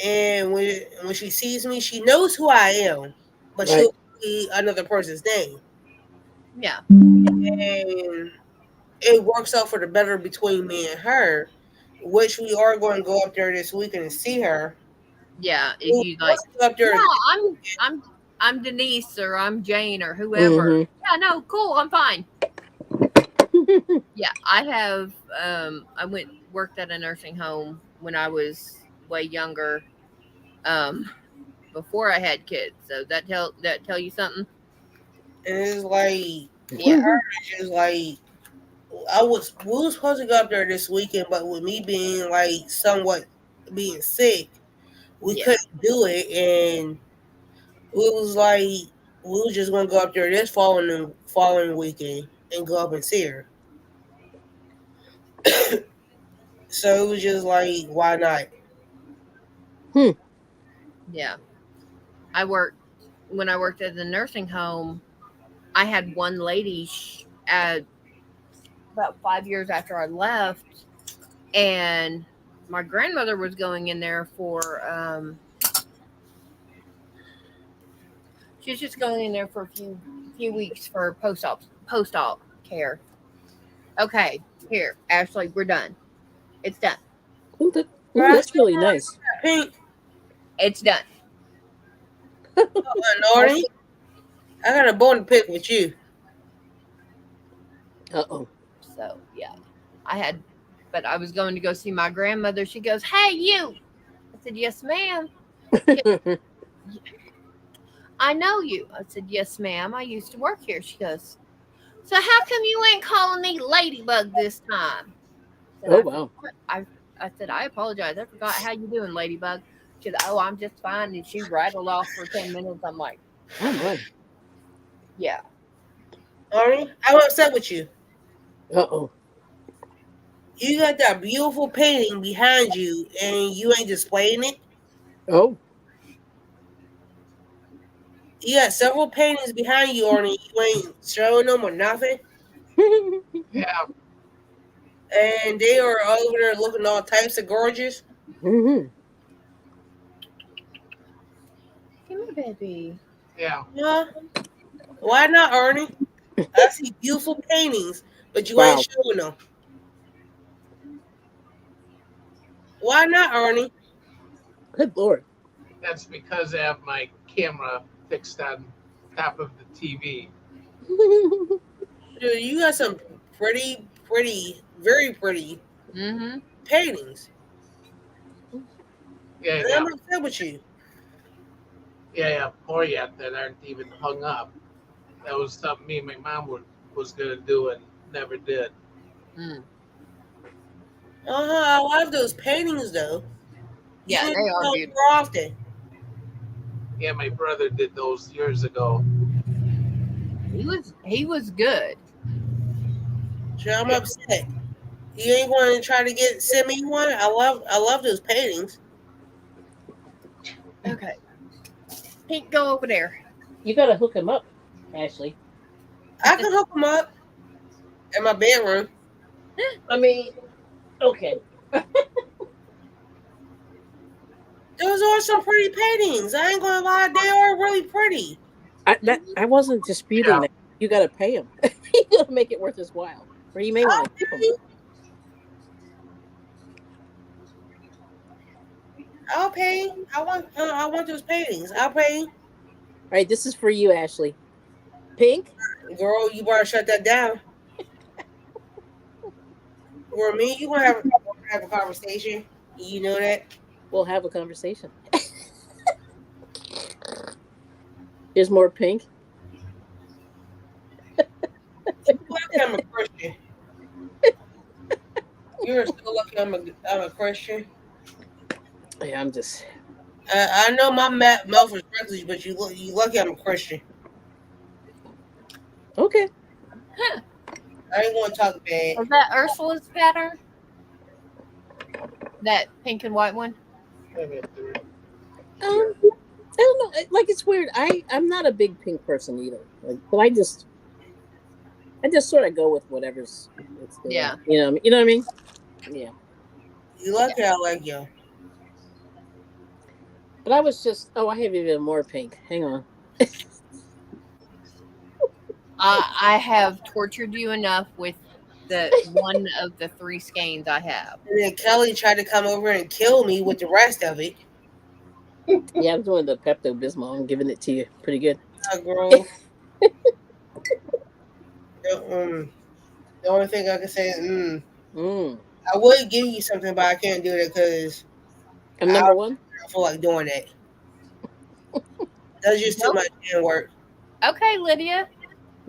And when she sees me, she knows who I am, but Right. she'll see another person's name. yeah, And it works out for the better between me and her, which we are going to go up there this weekend and see her. yeah. We If were you like, supposed to go up there. yeah, I'm Denise or I'm Jane or whoever. Hmm. Yeah, no, cool, I'm fine. Yeah, I have. I went worked at a nursing home when I was way younger. Um, before I had kids. So that tell you something. And it's like with Yeah, her, it's just like we was supposed to go up there this weekend, but with me being like somewhat being sick, we yeah, couldn't do it, and we was like we was just gonna go up there this following weekend and go up and see her. So it was just like, why not? Hmm. yeah. I worked when I worked at the nursing home. I had one lady at about 5 years after I left, and my grandmother was going in there for she was just going in there for a few weeks for post op care. Okay, here, Ashley, we're done. It's done. Right? That's really nice. Pink, It's done. Naughty. I got a bone to pick with you. Uh oh. So yeah, I had, but I was going to go see my grandmother. She goes, "Hey, you." I said, "Yes, ma'am." She goes, "I know you." I said, "Yes, ma'am. I used to work here." She goes, "So how come you ain't calling me Ladybug this time?" I said, Oh "I wow. forgot." I said, "I apologize. I forgot how you doing, Ladybug." She said, "Oh, I'm just fine." And she rattled off for 10 minutes. I'm like, Oh my. "Yeah, Naughty, I'm upset with you. Uh oh. You got that beautiful painting behind you, and you ain't displaying it. Oh. You got several paintings behind you, Arnie. You ain't showing them or nothing. Yeah, And they are over there looking all types of gorgeous. Hmm. come here, baby." yeah. Huh? Why not, Arnie? I see beautiful paintings, but you ain't Wow. showing them. Why not, Arnie? Good lord. That's because I have my camera fixed on top of the TV. Dude, you got some pretty, very pretty Mm-hmm. paintings. Yeah, And yeah, I'm upset with you. yeah, yeah. More yet that aren't even hung up. That was something me and my mom was gonna do and never did. Mm. I love those paintings though. You Yeah, do they are them beautiful. more often. Yeah, my brother did those years ago. He was good. So I'm Yeah, upset. You ain't going to try to send me one. I love those paintings. Okay, Pink, go over there. You got to hook him up, Ashley. I can hook them up in my bedroom. I mean, okay. Those are some pretty paintings. I ain't gonna lie, they are really pretty. I wasn't disputing Yeah. that. You got to pay him. You got to make it worth his while, or you may want I'll to keep him. pay. I'll pay. I want those paintings. I'll pay. All right, this is for you, Ashley. Pink. Girl, you better shut that down. For me, you gonna have a conversation. You know that. We'll have a conversation. There's more pink. You're lucky I'm a Christian. You're so lucky I'm a Christian. Yeah, I'm just I know my mouth is reckless, but you lucky I'm a Christian. okay. I ain't gonna talk bad. Is that Ursula's pattern? That pink and white one? Maybe it's three. I don't know. Like it's weird. I'm not a big pink person either. Like, but I just sort of go with what's there. Yeah. You know what I mean? Yeah. You lucky I like you. But I was just I have even more pink. Hang on. I have tortured you enough with the one of the 3 skeins I have. And then Kelly tried to come over and kill me with the rest of it. Yeah, I'm doing the Pepto Bismol. I'm giving it to you. Pretty good. Girl. The only thing I can say is, I would give you something, but I can't do that because I'm number one. I don't feel like doing that. That's just too Nope. much hand work. Okay, Lydia.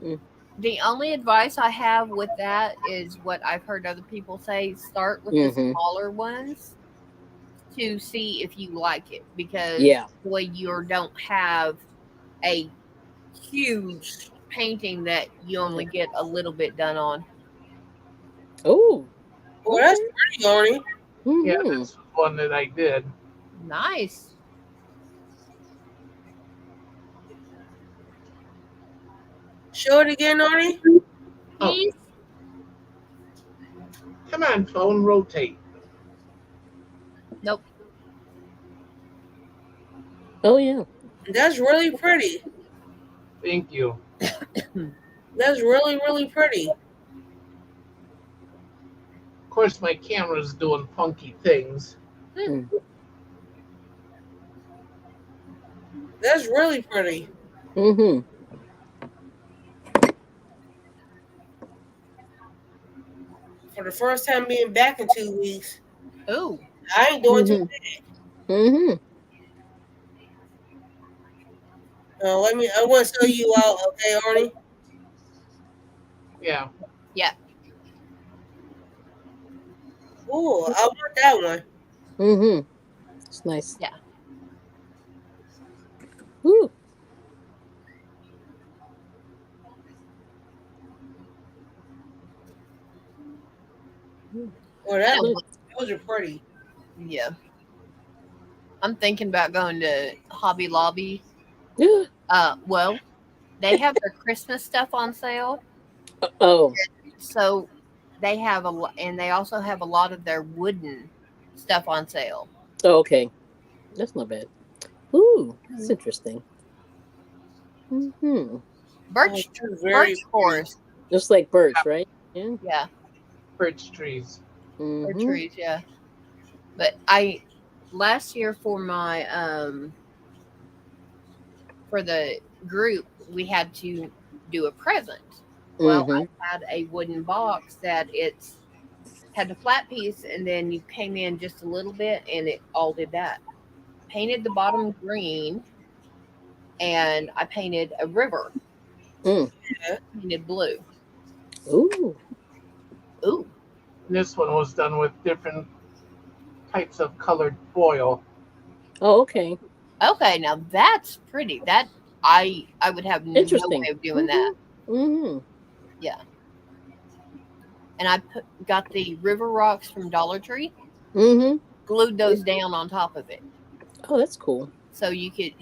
Mm. The only advice I have with that is what I've heard other people say: start with the smaller ones to see if you like it, because boy, you don't have a huge painting that you only get a little bit done on. Oh, Well, that's pretty, Arnie. Yeah, this was one that I did. Nice. Show it again, Arnie. Oh. Please. Come on, phone, rotate. Nope. Oh yeah. That's really pretty. Thank you. That's really, really pretty. Of course, my camera's doing funky things. That's really pretty. Mm-hmm. For the first time being back in 2 weeks, Oh. I ain't doing too bad. Mm-hmm. I want to show you out, okay, Arnie? Yeah. Yeah. Ooh, I want that one. Mm-hmm. It's nice. Yeah. Ooh. Well, those are pretty. Yeah. I'm thinking about going to Hobby Lobby. Well, they have their Christmas stuff on sale. Oh. So they have and they also have a lot of their wooden stuff on sale. Oh, okay. That's not bad. Ooh, that's interesting. Mm-hmm. Birch forest. Just like birch, right? Yeah. Yeah. Birch trees. Birch Mm-hmm. trees, yeah. But last year for my for the group, we had to do a present. Well, I had a wooden box that had a flat piece, and then you came in just a little bit, and it all did that. Painted the bottom green, and I painted a river. Painted blue. Ooh. Ooh. This one was done with different types of colored foil. Oh, okay. Okay, now that's pretty. That I would have no Interesting. way of doing that. Mm-hmm. Yeah. And I got the river rocks from Dollar Tree. Mm-hmm. Glued those down on top of it. Oh, that's cool. So you could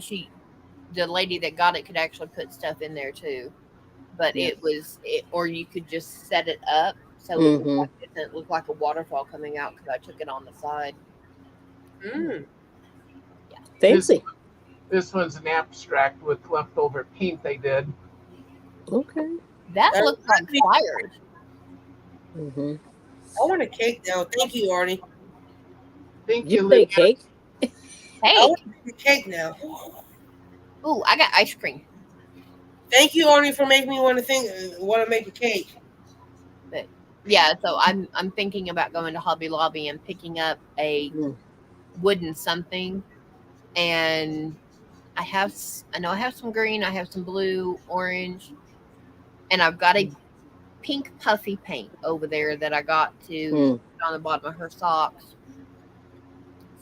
the lady that got it could actually put stuff in there too. But Yeah. or you could just set it up so Mm-hmm. it doesn't look like a waterfall coming out because I took it on the side. Mm. This Fancy. this one's an abstract with leftover paint they did. Okay. That That looks like reminds me- fires. Mm-hmm. I want a cake now. Thank you, Arnie. Thank You you, say Lydia. cake? I Hey, want to make a cake now. ooh, I got ice cream. Thank you, Arnie, for making me want to make a cake. But yeah, so I'm thinking about going to Hobby Lobby and picking up a Mm. wooden something, and I know I have some green, I have some blue, orange, and I've got a pink puffy paint over there that I got to Mm. put on the bottom of her socks.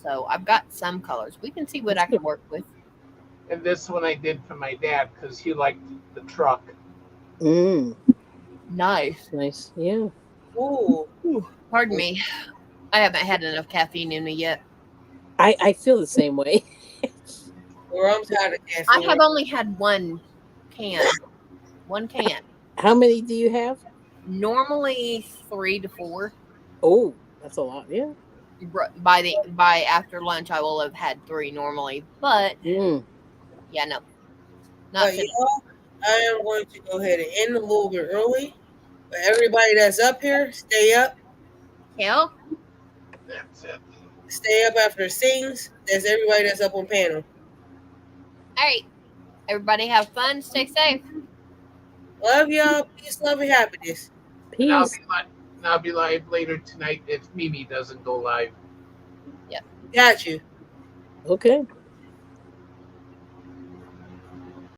So I've got some colors. We can see what That's I can work with. And this one I did for my dad because he liked the truck. Mm. Nice. Nice. Yeah. Ooh. Ooh, pardon me. I haven't had enough caffeine in me yet. I feel the same way. Or I'm tired of I caffeine. have only had can. One can. How many do you have? Normally 3 to 4. Oh, that's a lot. Yeah. By after lunch, I will have had 3 normally. But Mm. yeah, no, not But today. y'all, I am going to go ahead and end a little bit early. But everybody that's up here, stay up. Kel, That's it. Stay up after it sings. That's everybody that's up on panel. all right. Everybody have fun. Stay safe. Love y'all. Peace, love, and happiness. And Peace. I'll be live later tonight if Mimi doesn't go live. Yep. Got you. Okay.